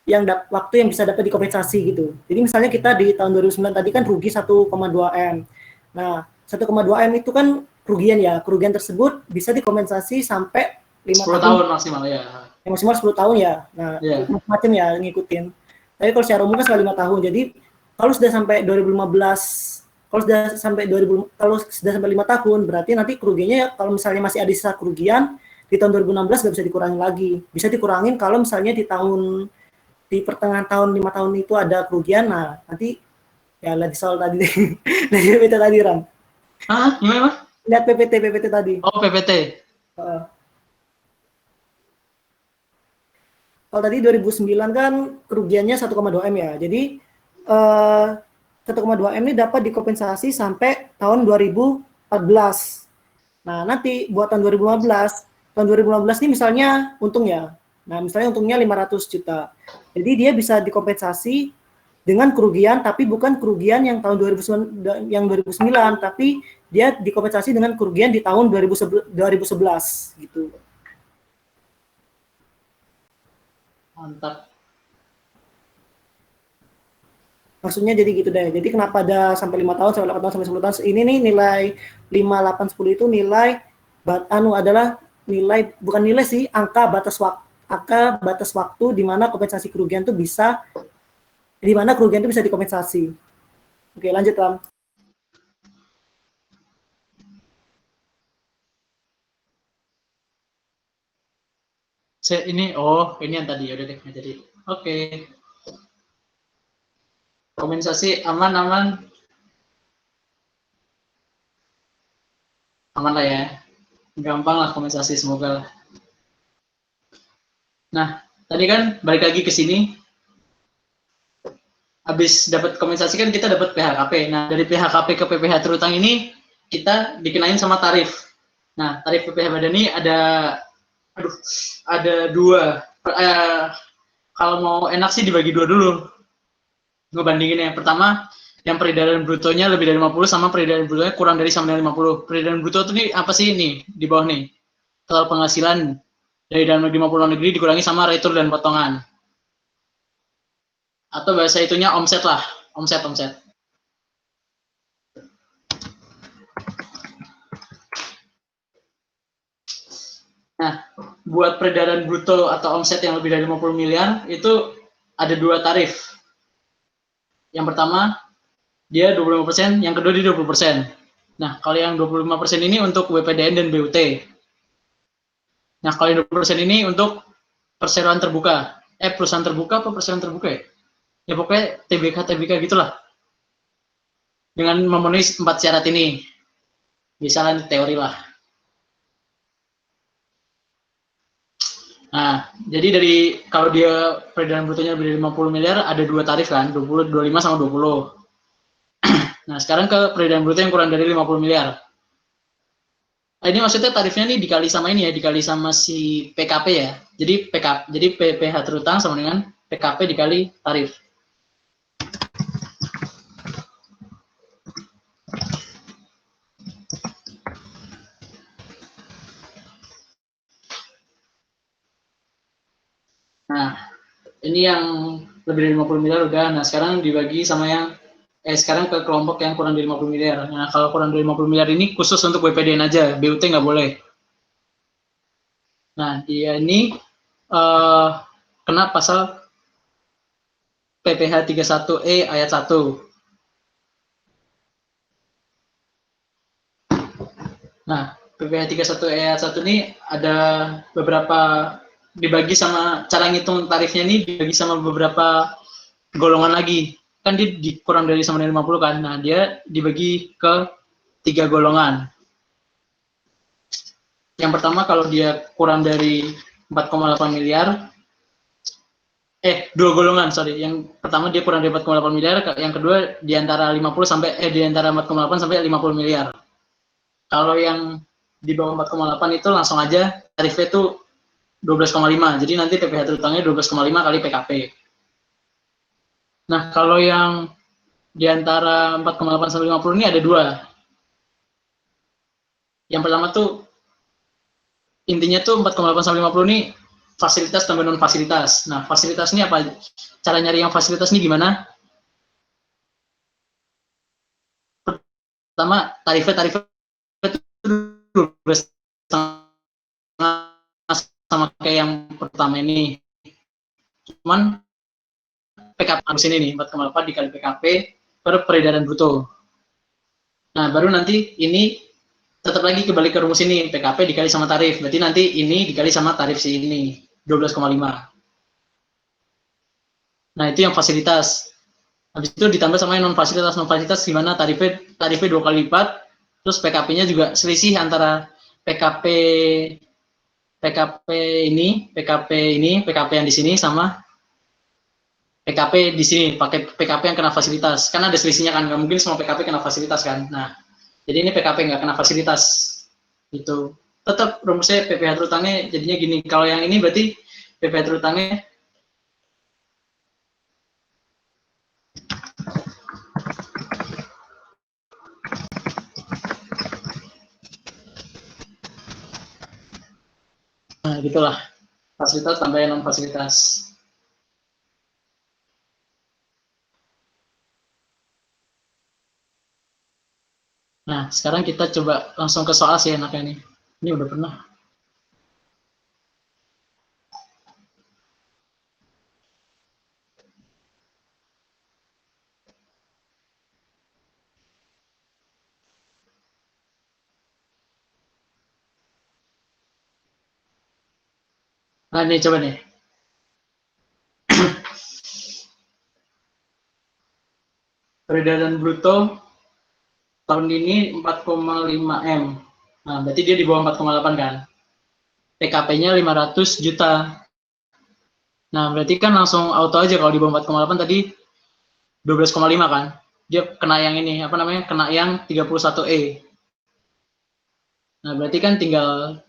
yang bisa dapat dikompensasi gitu. Jadi misalnya kita di tahun 2009 tadi kan rugi 1,2 M. Nah, 1,2 M itu kan kerugian tersebut bisa dikompensasi sampai 5 tahun maksimal ya. Maksimal 10 tahun ya. Nah, macam-macam ya ngikutin. Tapi kalau secara umum kan sampai 5 tahun. Jadi kalau sudah sampai 2015, kalau sudah sampai 5 tahun, berarti nanti kerugiannya kalau misalnya masih ada sisa kerugian di tahun 2016 nggak bisa dikurangin lagi. Bisa dikurangin kalau misalnya di pertengahan tahun 5 tahun itu ada kerugian, nah nanti ya lihat di soal tadi deh. Lihat PPT tadi, Ram. Gimana? Lihat PPT tadi. Oh, PPT. Kalau tadi 2009 kan kerugiannya 1,2 M ya. Jadi 1,2 M ini dapat dikompensasi sampai tahun 2014. Nah, nanti buat tahun 2015 ini misalnya untung ya. Nah, misalnya untungnya 500 juta. Jadi dia bisa dikompensasi dengan kerugian, tapi bukan kerugian yang tahun 2009, tapi dia dikompensasi dengan kerugian di tahun 2011 gitu. Mantap. Maksudnya jadi gitu deh. Jadi kenapa ada sampai 5 tahun, sampai 8 tahun, sampai 10 tahun. Ini nih nilai 5, 8, 10 itu nilai adalah nilai, bukan nilai sih, angka batas waktu di mana kompensasi kerugian itu bisa dikompensasi. Oke, lanjut, Ram. Ini yang tadi udah deh jadi. Oke. Kompensasi aman lah ya. Gampang lah kompensasi, semoga lah. Nah, tadi kan balik lagi ke sini. Habis dapat kompensasi kan kita dapat PHKP. Nah, dari PHKP ke PPh terutang ini kita dikenain sama tarif. Nah, tarif PPh badan ini ada 2. Kalau mau enak sih dibagi 2 dulu. Ngebandingin yang pertama, yang peredaran brutonya lebih dari 50 sama peredaran brutonya kurang dari sama dengan 50. Peredaran bruto itu nih apa sih nih di bawah nih? Total penghasilan dari dalam negeri maupun luar negeri dikurangi sama retur dan potongan. Atau bahasa itunya omset lah, omset. Nah, buat peredaran bruto atau omset yang lebih dari 50 miliar itu ada 2 tarif. Yang pertama, dia 25%, yang kedua dia 20%. Nah, kalau yang 25% ini untuk WPDN dan BUT. Nah, kalau yang 20% ini untuk perseroan terbuka. Perusahaan terbuka apa perseroan terbuka ya? Ya pokoknya TBK gitulah. Dengan memenuhi 4 syarat ini. Misalnya teori lah. Nah, jadi kalau dia peredaran brutonya lebih dari 50 miliar, ada dua tarif kan, 20, 25 sama 20. Nah, sekarang ke peredaran bruto yang kurang dari 50 miliar. Nah, ini maksudnya tarifnya nih dikali sama ini ya, dikali sama si PKP ya. Jadi PPH terutang sama dengan PKP dikali tarif. Nah, ini yang lebih dari 50 miliar udah. Nah, sekarang dibagi sama yang sekarang ke kelompok yang kurang dari 50 miliar. Nah, kalau kurang dari 50 miliar ini khusus untuk BPDN aja, BUT nggak boleh. Nah, dia ini kena pasal PPH 31E ayat 1. Nah, PPH 31E ayat 1 ini ada beberapa dibagi sama cara ngitung tarifnya ini dibagi sama beberapa golongan lagi. Kan dia kurang dari sama dengan 50 kan. Nah, dia dibagi ke 3 golongan. Yang pertama kalau dia kurang dari 4,8 miliar, 2 golongan, sorry. Yang pertama dia kurang dari 4,8 miliar, yang kedua di antara 50 sampai di antara 4,8 sampai 50 miliar. Kalau yang di bawah 4,8 itu langsung aja tarifnya itu 12,5. Jadi nanti PPH terutangnya 12,5 kali PKP. Nah, kalau yang di antara 4,8 sampai 50 ini ada dua. Yang pertama tuh intinya tuh 4,8 sampai 50 ini fasilitas tambah non fasilitas. Nah, fasilitas ini apa? Cara nyari yang fasilitas ini gimana? Pertama, tarifnya itu 12 sama kayak yang pertama ini. Cuman PKP harus ini nih 4,8 dikali PKP per peredaran bruto. Nah, baru nanti ini tetap lagi kembali ke rumus ini, PKP dikali sama tarif. Berarti nanti ini dikali sama tarif si ini, 12,5. Nah, itu yang fasilitas. Habis itu ditambah sama yang non fasilitas. Non fasilitas gimana? Tarifnya 2 kali lipat. Terus PKP-nya juga selisih antara PKP ini, PKP yang di sini sama PKP di sini, pakai PKP yang kena fasilitas. Kan ada selisihnya kan, nggak mungkin semua PKP kena fasilitas kan. Nah, jadi ini PKP nggak kena fasilitas. Gitu. Tetap rumusnya PPH terutangnya jadinya gini. Kalau yang ini berarti PPH terutangnya nah, gitulah. Fasilitas tambah non fasilitas. Nah, sekarang kita coba langsung ke soal sih enaknya nih. Ini udah pernah. Nah, ini coba nih. Peredaran bruto tahun ini 4,5 M. Nah, berarti dia di bawah 4,8 kan. PKP-nya 500 juta. Nah, berarti kan langsung auto aja kalau di bawah 4,8 tadi 12,5 kan. Dia kena yang ini, apa namanya? Kena yang 31E. Nah, berarti kan tinggal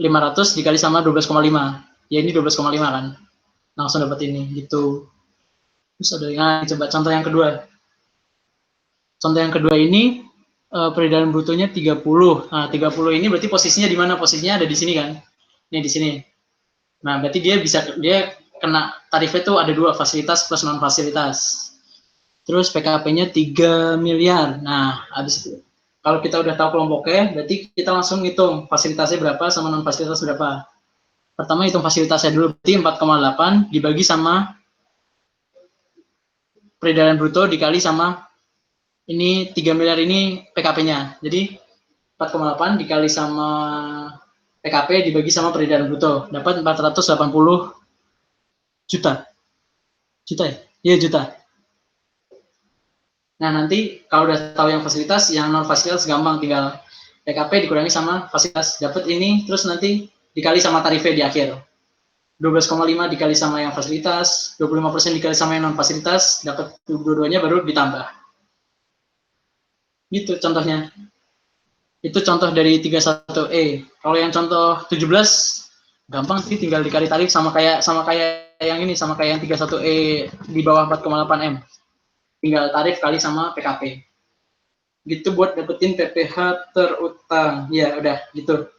500 dikali sama 12,5. Ya ini 12,5 kan. Langsung dapat ini gitu. Terus ada yang coba contoh yang kedua. Contoh yang kedua ini peredaran brutonya 30. Nah, 30 ini berarti posisinya di mana? Posisinya ada di sini kan? Ini di sini. Nah, berarti dia kena tarifnya itu ada dua, fasilitas plus non fasilitas. Terus PKP-nya 3 miliar. Nah, habis itu kalau kita udah tahu kelompoknya, berarti kita langsung hitung fasilitasnya berapa sama non fasilitas berapa. Pertama hitung fasilitasnya dulu, berarti 4,8 dibagi sama peredaran bruto dikali sama ini 3 miliar ini PKP-nya. Jadi 4,8 dikali sama PKP dibagi sama peredaran bruto. Dapat 480 juta. Juta ya? Iya, juta. Nah, nanti kalau udah tahu yang fasilitas, yang non fasilitas gampang tinggal PKP dikurangi sama fasilitas, dapat ini, terus nanti dikali sama tarifnya di akhir. 12,5 dikali sama yang fasilitas, 25% dikali sama yang non fasilitas, dapat dua-duanya baru ditambah. Gitu contohnya. Itu contoh dari 31E. Kalau yang contoh 17 gampang sih, tinggal dikali tarif sama kayak yang ini, sama kayak yang 31E di bawah 4,8 M. Tinggal tarif kali sama PKP. Gitu buat dapetin PPh terutang. Ya udah gitu.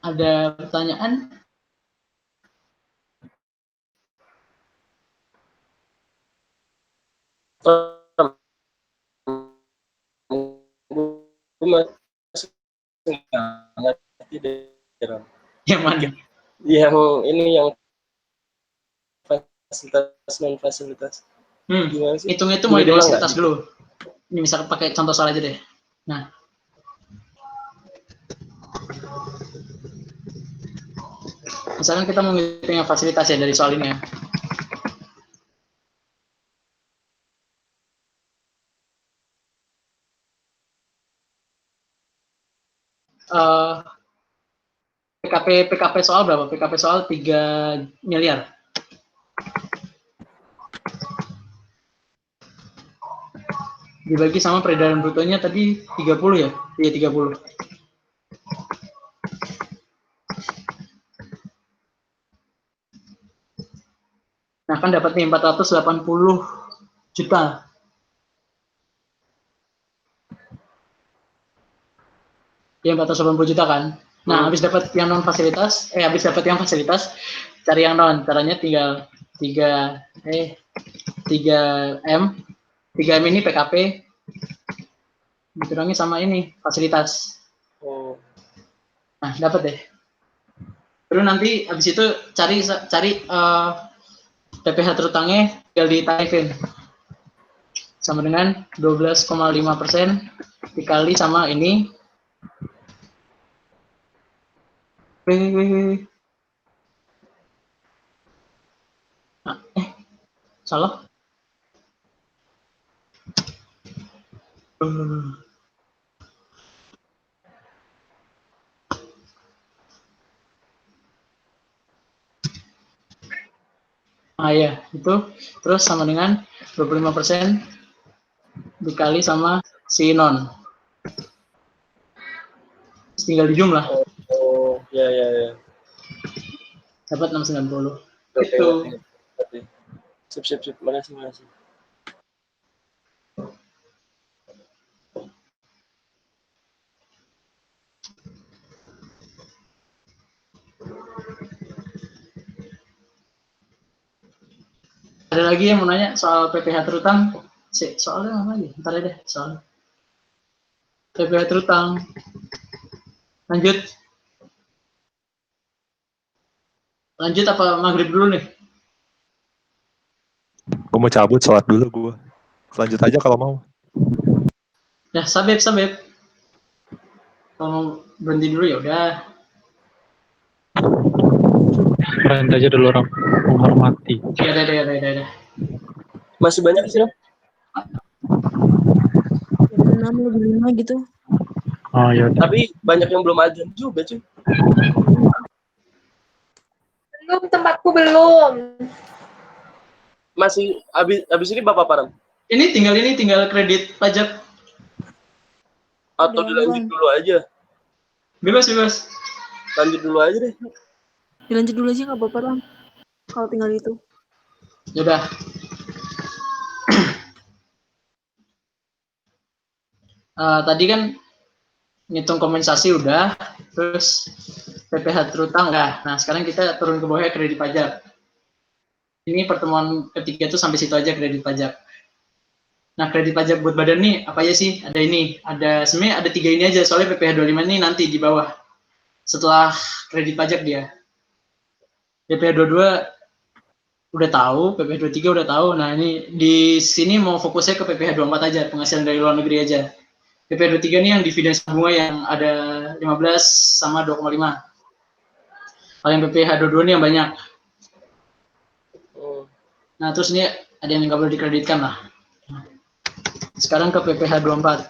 Ada pertanyaan? Yang mana? Yang ini yang fasilitas non fasilitas. Gimana sih? Hitungnya itu mulai dari fasilitas dulu. Ini misalkan pakai contoh soal aja deh. Nah. Misalkan kita mau ngitung yang fasilitas ya dari soal ini ya. PKP soal berapa? PKP soal 3 miliar. Dibagi sama peredaran brutonya tadi 30 ya? Iya 30. Nah kan dapat nih 480 juta. Ya 480 juta kan? Nah, habis dapat yang non fasilitas, habis dapat yang fasilitas, cari yang non. Caranya tinggal 3M. 3M ini PKP dikurangi sama ini fasilitas. Nah, dapat deh. Terus nanti habis itu cari PPh terutangnya tinggal ditarifin. Sama dengan 12,5% dikali sama ini. Salah. Ya, itu terus sama dengan 25% dikali sama si non. Tinggal dijumlah. Ya. Dapat 690. Itu. Sip. Makasih. Ada lagi yang mau nanya soal PPh terutang? Soalnya apa lagi? Ntar deh soal PPh terutang. Lanjut apa maghrib dulu nih? Gue mau cabut, sholat dulu gue. Lanjut aja kalau mau. Ya, sabep. Kalau mau berhenti dulu ya udah. Berhenti aja dulu orang menghormati. Ya udah. Masih banyak sih, Ram? 6 lebih 5 gitu. Oh ya. Tapi banyak yang belum azan juga, cuy. Belum, tempatku belum. Masih habis ini Bapak Param? Ini tinggal kredit pajak. Atau dilanjut dulu aja? Bebas. Lanjut dulu aja deh. Dilanjut dulu aja nggak apa-apa lah. Kalau tinggal itu. Yaudah. Tadi kan ngitung kompensasi udah, terus PPh terutang udah. Nah sekarang kita turun ke bawahnya kredit pajak. Ini pertemuan ketiga tuh sampai situ aja kredit pajak. Nah kredit pajak buat badan nih apa aja sih? Ada ini, sebenarnya ada 3 ini aja, soalnya PPh 25 ini nanti di bawah setelah kredit pajak dia. PPh 22 udah tahu, PPh 23 udah tahu. Nah ini di sini mau fokusnya ke PPh 24 aja, penghasilan dari luar negeri aja. PPh 23 ini yang dividen bunga yang ada 15 sama 2,5. Kalau yang PPh 22 ini yang banyak. Nah terus ini ada yang nggak boleh dikreditkan lah. Sekarang ke PPh 24.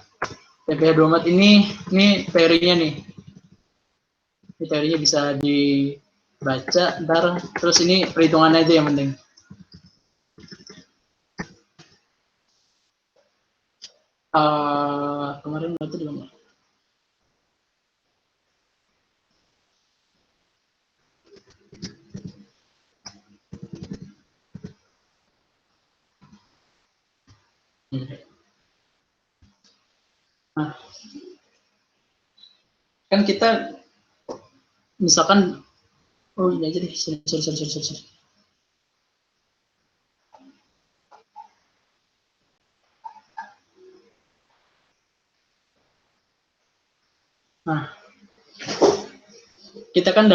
PPh 24 ini teorinya nih. Ini teorinya bisa dibaca, ntar terus ini perhitungannya aja yang penting. Kemarin berarti di mana? Nah, kan kita misalkan, oh ini aja deh, sorry. Nah, kita kan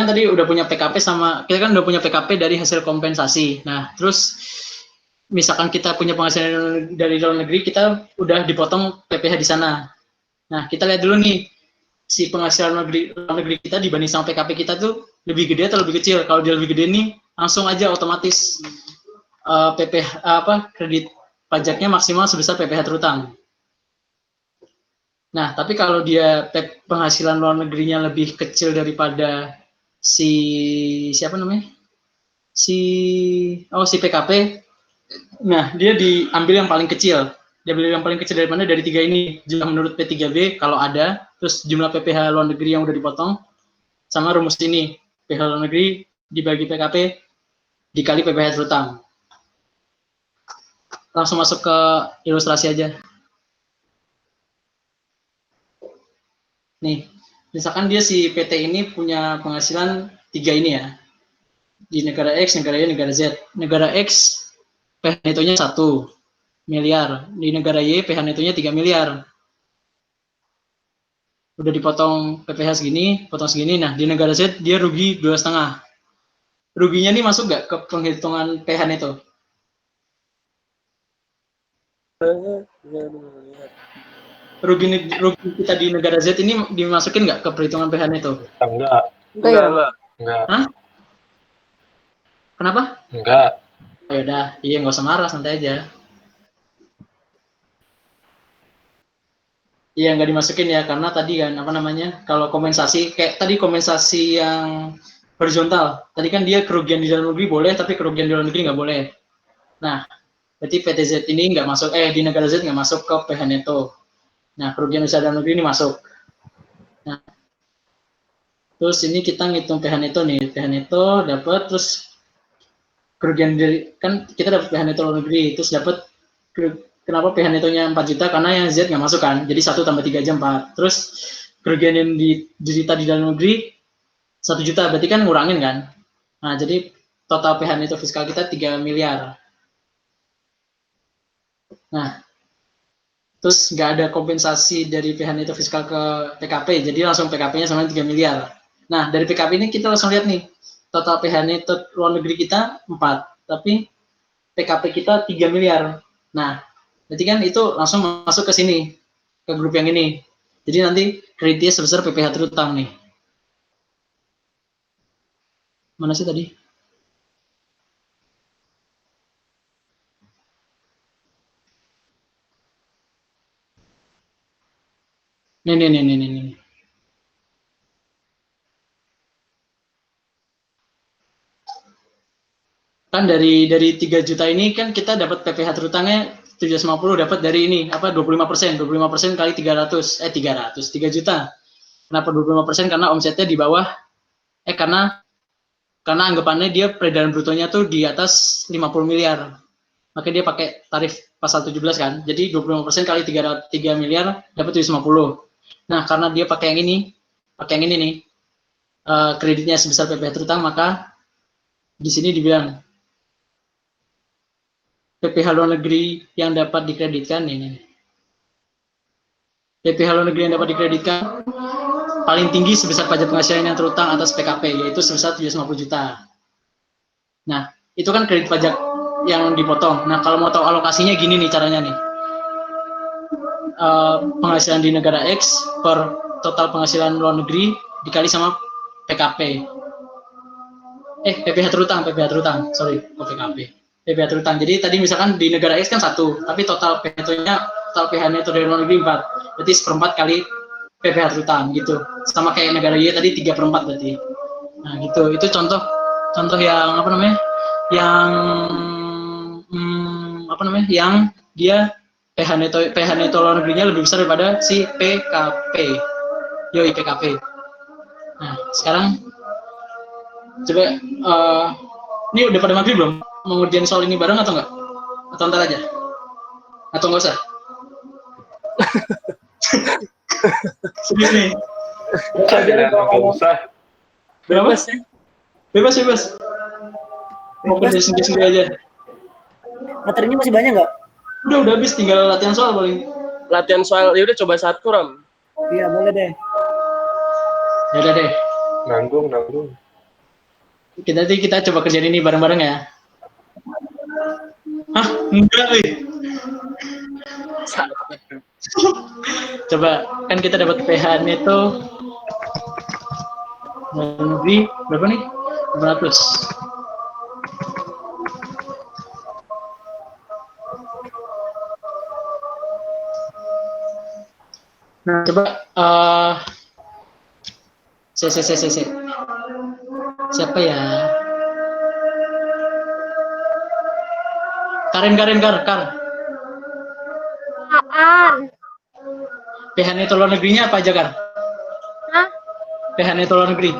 tadi udah punya PKP dari hasil kompensasi. Nah, terus misalkan kita punya penghasilan dari luar negeri, kita udah dipotong PPh di sana. Nah, kita lihat dulu nih, si penghasilan luar negeri kita dibanding sama PKP kita tuh lebih gede atau lebih kecil. Kalau dia lebih gede nih, langsung aja otomatis kredit pajaknya maksimal sebesar PPh terutang. Nah, tapi kalau dia penghasilan luar negerinya lebih kecil daripada si PKP, nah dia diambil yang paling kecil. Dia ambil yang paling kecil dari mana? Dari 3 ini. Jumlah menurut P3B kalau ada, terus jumlah PPh luar negeri yang udah dipotong, sama rumus ini. PPh luar negeri dibagi PKP dikali PPh terutang. Langsung masuk ke ilustrasi aja. Nih, misalkan dia si PT ini punya penghasilan 3 ini ya. Di negara X, negara Y, negara Z. Negara X, PH netonya 1 miliar. Di negara Y, PH netonya 3 miliar. Udah dipotong PPh segini, potong segini. Nah, di negara Z, dia rugi 2,5. Ruginya nih masuk nggak ke penghitungan PH neto? Rugi kita di negara Z ini dimasukin nggak ke perhitungan PH neto? Enggak. Hah? Kenapa? Enggak. Ya udah, iya nggak usah marah, santai aja. Iya nggak dimasukin ya, karena tadi kan kalau kompensasi kayak tadi kompensasi yang horizontal, tadi kan dia kerugian di dalam negeri boleh, tapi kerugian di luar negeri nggak boleh. Nah, berarti PTZ ini nggak masuk, di negara Z nggak masuk ke PH neto. Nah, kerugian usaha dalam negeri ini masuk. Nah, terus ini kita ngitung PH neto nih, PH neto dapat, terus kerugian dari, kan kita dapat PH neto luar negeri, terus dapat, kenapa PH netonya 4 juta, karena yang Z nggak masuk kan, jadi 1 tambah 3 aja 4, terus kerugian yang diderita di dalam negeri 1 juta, berarti kan ngurangin kan. Nah, jadi total PH neto fiskal kita 3 miliar. Nah, terus nggak ada kompensasi dari PH neto fiskal ke PKP, jadi langsung PKP-nya sama 3 miliar. Nah, dari PKP ini kita langsung lihat nih, total PH neto luar negeri kita 4, tapi PKP kita 3 miliar. Nah, berarti kan itu langsung masuk ke sini, ke grup yang ini. Jadi nanti kreditnya sebesar PPh terutang nih. Mana sih tadi? Nih. Kan dari 3 juta ini kan kita dapat PPh terutangnya 750, dapat dari ini 25%. 25% kali 300, 3 juta. Kenapa 25%? Karena omsetnya di bawah, karena anggapannya dia peredaran brutonya tuh di atas 50 miliar. Makanya dia pakai tarif pasal 17 kan. Jadi 25% kali 3 miliar dapat 750. Nah, karena dia pakai yang ini nih, kreditnya sebesar PPh terutang, maka di sini dibilang PPh luar negeri yang dapat dikreditkan ini. PPh luar negeri yang dapat dikreditkan paling tinggi sebesar pajak penghasilan yang terutang atas PKP, yaitu sebesar 750 juta. Nah, itu kan kredit pajak yang dipotong. Nah, kalau mau tahu alokasinya gini nih caranya nih. Penghasilan di negara X per total penghasilan luar negeri dikali sama PKP. PPh terutang, sorry, PKP. PPh terutang. Jadi tadi misalkan di negara X kan 1, tapi total PPh neto dari luar negeri 4. Berarti 1/4 kali PPh terutang gitu. Sama kayak negara Y tadi 3/4 berarti. Nah, gitu. Itu contoh yang apa namanya? Yang yang dia PH neto luar negerinya lebih besar daripada si PKP. Yoi PKP. Nah, sekarang coba ini udah pada maghrib belum? Mau ngerjain soal ini bareng atau enggak? Atau ntar aja? Atau enggak usah? Serius nih. Nggak usah. Bebas sih. Bebas. Mau kerja sendiri aja. Materinya masih banyak nggak? Udah habis, tinggal latihan soal paling. Latihan soal, ya udah coba 1 Ram. Iya, boleh deh. Ya udah deh. Nanggung. Kita coba kerjain ini bareng-bareng ya. Hah? Enggak, weh. Coba, kan kita dapat PH neto negeri berapa nih? 500. Nah, coba siapa ya? Karen. Apaan? PH neto luar negerinya apa aja, Kar? Hah? PH neto luar negeri.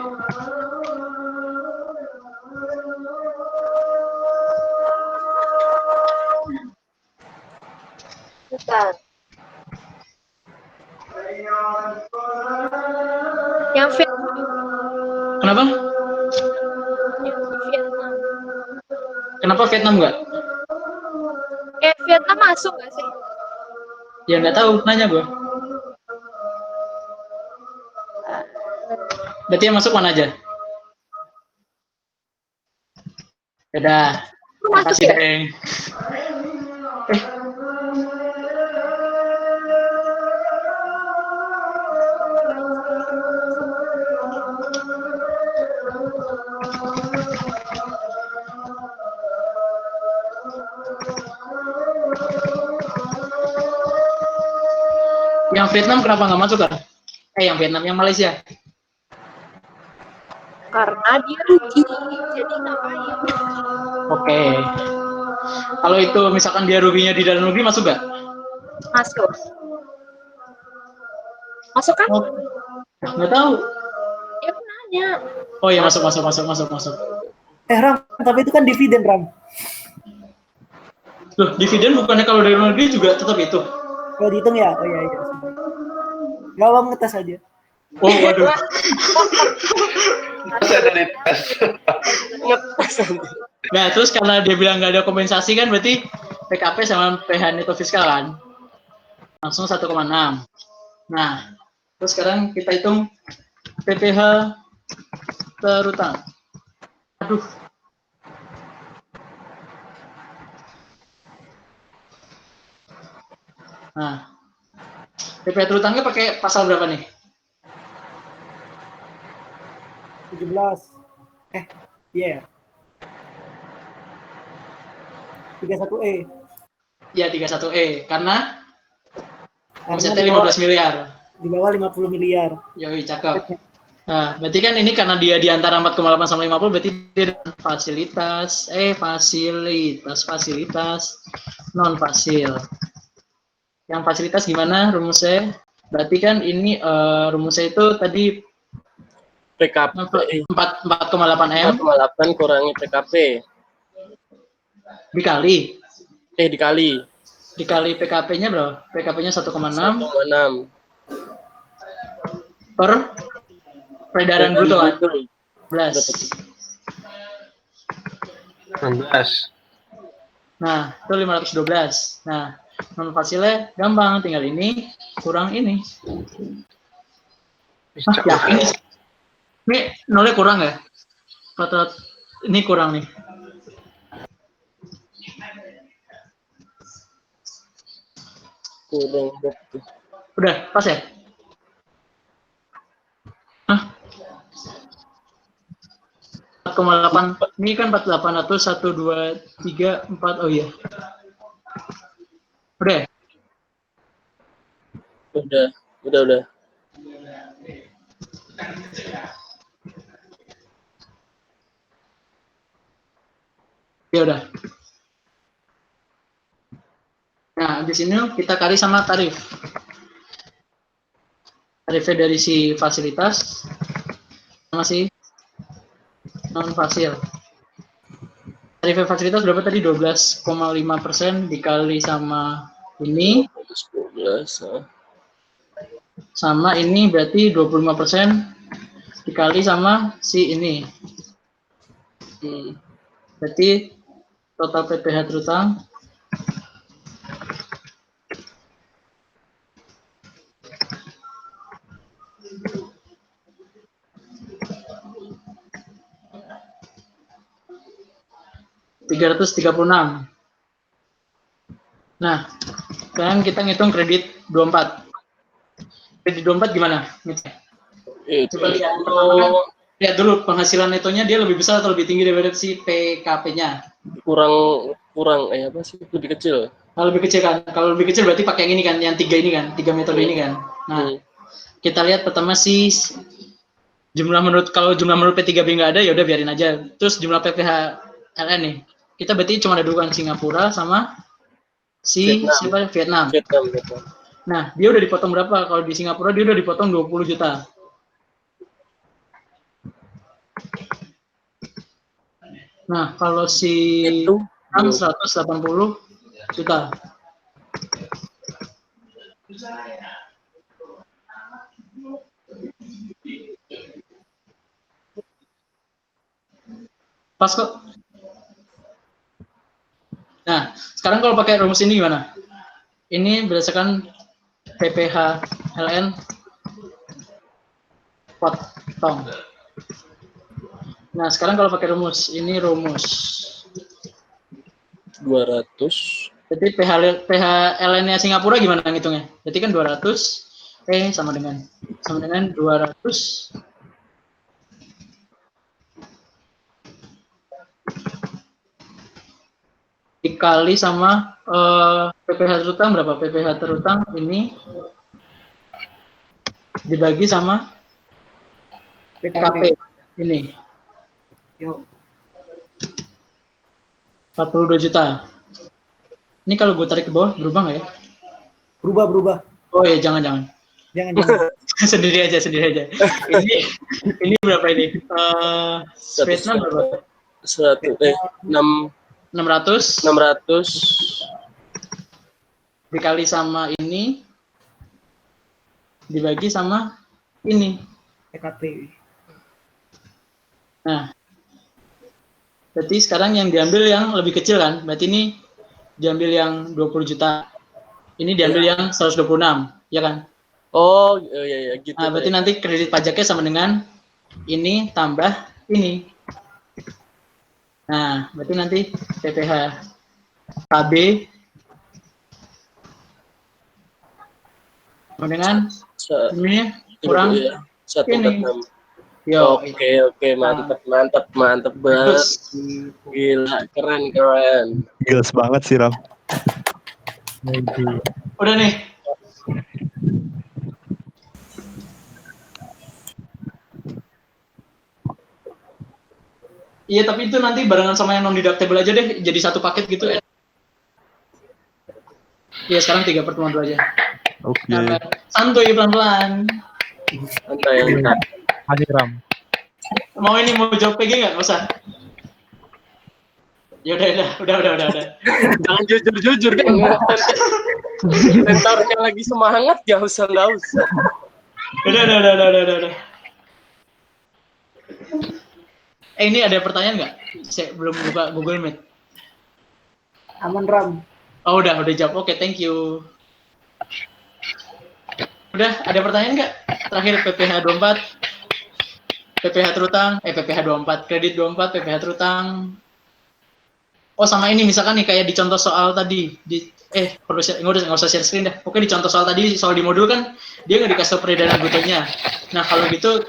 Bentar. Yang Vietnam. Kenapa? Vietnam. Kenapa Vietnam enggak? Vietnam masuk nggak sih? Ya nggak tahu, nanya gue. Berarti yang masuk mana aja? Udah. Masuk Makasih, ya? Deng. Yang Vietnam kenapa nggak masuk, kan? Yang Malaysia. Karena dia rugi, jadi ngapain? Oke. Kalau itu misalkan dia ruginya di dalam negeri, masuk nggak? Masuk. Masuk kan? Oh, nggak tahu. Ya aku nanya. Oh ya, masuk. Ram, tapi itu kan dividen, Ram. Loh, dividen bukannya kalau dari luar negeri juga tetap itu? Kalau dihitung ya? Oh iya. Gak apa ngetes aja. Oh, waduh. Masih ada di tes. Nah, terus karena dia bilang nggak ada kompensasi kan, berarti PKP sama PH neto fiskal kan? Langsung 1,6. Nah, terus sekarang kita hitung PPh terutang. Aduh. Nah, PPh terutangnya pakai pasal berapa nih? 17. Iya. 31E. Ya, 31E. Karena omsetnya 15 miliar. Di bawah 50 miliar. Yoi, cakep. Nah, berarti kan ini karena dia di antara 4,8 sama 50, berarti dia fasilitas non fasil. Yang fasilitas gimana rumusnya? Berarti kan ini rumusnya itu tadi PKP 4,8 M 4,8 kurangi PKP dikali PKP-nya berapa? PKP-nya 1,6 per peredaran bruto kan? 11. Nah, itu 512. Nah, non fasilnya gampang, tinggal ini kurang ini. Ini nolnya kurang ya? Ini kurang nih. kurang. Udah, pas ya? Hah? 4,8. Ini kan 4800 1 2 3 4. Oh iya. Udah. Udah. Ya udah. Nah, habis ini kita kali sama tarif. Tarifnya dari si fasilitas sama si non-fasil. Tarifnya fasilitas berapa tadi? 12,5% dikali sama ini. 12. Sama ini berarti 25% dikali sama si ini. Berarti total PPh terutang Rp336. Nah, sekarang kita ngitung kredit 24. Kredit 24 gimana? Coba lihat pertama kan, lihat dulu penghasilan netonya dia lebih besar atau lebih tinggi daripada si PKP-nya. Kurang apa sih? Lebih kecil. Kalau lebih kecil kan, kalau lebih kecil berarti pakai yang ini kan, yang 3 ini kan, 3 metode ini kan. Nah, kita lihat pertama si kalau jumlah menurut P3B nggak ada ya udah biarin aja. Terus jumlah PPh LN nih, kita berarti cuma ada dua kan, Singapura sama si Vietnam. Nah, dia udah dipotong berapa? Kalau di Singapura dia udah dipotong 20 juta. Nah, kalau si itu 180 juta. Pas kok. Nah, sekarang kalau pakai rumus ini gimana? Ini berdasarkan PPh LN potong. Nah, sekarang kalau pakai rumus, ini rumus 200. Jadi PH LN-nya Singapura gimana ngitungnya? Jadi kan 200 sama dengan 200 dikali sama PPh terutang berapa? PPh terutang ini dibagi sama PKP ini 42 juta. Ini kalau gue tarik ke bawah berubah nggak ya? Berubah. Oh ya jangan. sendiri aja. Ini berapa ini? Vietnam berapa? 600 dikali sama ini dibagi sama ini PKP. Nah, berarti sekarang yang diambil yang lebih kecil kan? Berarti ini diambil yang 20 juta. Ini diambil yang 126, ya kan? Oh, iya gitu. Nah, berarti nanti kredit pajaknya sama dengan ini tambah ini. Nah, berarti nanti PPh KB sama dengan ini kurang 146. Yo, Oke, mantap banget. Gila, keren. Gils banget sih, Ram. Udah nih. Iya, tapi itu nanti barengan sama yang non deductible aja deh, jadi satu paket gitu ya. Iya, sekarang 3 pertemuan dulu aja. Oke. Santuy pelan-pelan. Santai. Hadir Ram. Mau jawab PG nggak? Nggak usah. Ya udah. Jangan jujur kan. Mentornya lagi semangat, nggak usah. Udah. Ini ada pertanyaan nggak? Saya belum buka Google Meet. Aman, Ram. Oh udah jawab. Oke, thank you. Udah, ada pertanyaan nggak? Terakhir PPh 24. PPh terutang, PPh 24, kredit 24, PPh terutang. Oh sama ini misalkan nih kayak di contoh soal tadi, nggak usah share screen dah. Pokoknya di contoh soal tadi, soal di modul kan dia nggak dikasih peredaran brutonya. Nah kalau gitu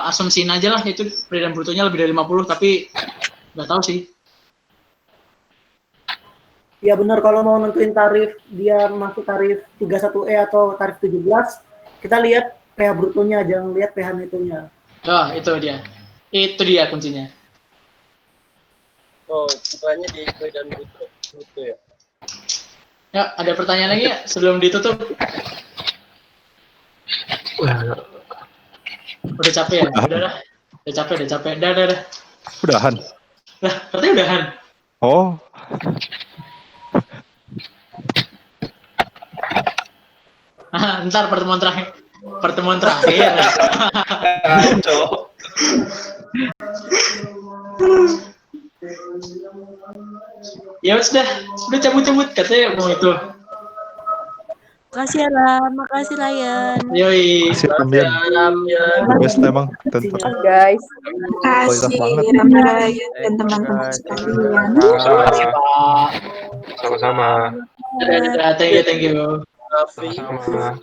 asumsiin aja lah itu peredaran brutonya lebih dari 50, tapi nggak tahu sih. Ya benar, kalau mau nentuin tarif dia masuk tarif 31E atau tarif 17, kita lihat PH brutonya, jangan lihat PH netonya. Oh, itu dia kuncinya. Oh, bukannya di peredaran bruto ya. Ya, ada pertanyaan lagi ya sebelum ditutup? Udah capek ya? Udah capek. Udah. Udahan. Lah, katanya udahan. Oh. Ntar pertemuan terakhir. Ya sudah cabut katanya mau itu. Makasih ya Ram, makasih Ryan. Yoi. Makasih Ram ya. Best emang. Guys. Kualitas banget. Ram Ryan dan teman-teman sekalian. Sama-sama. Dadah, thank you. Sama-sama.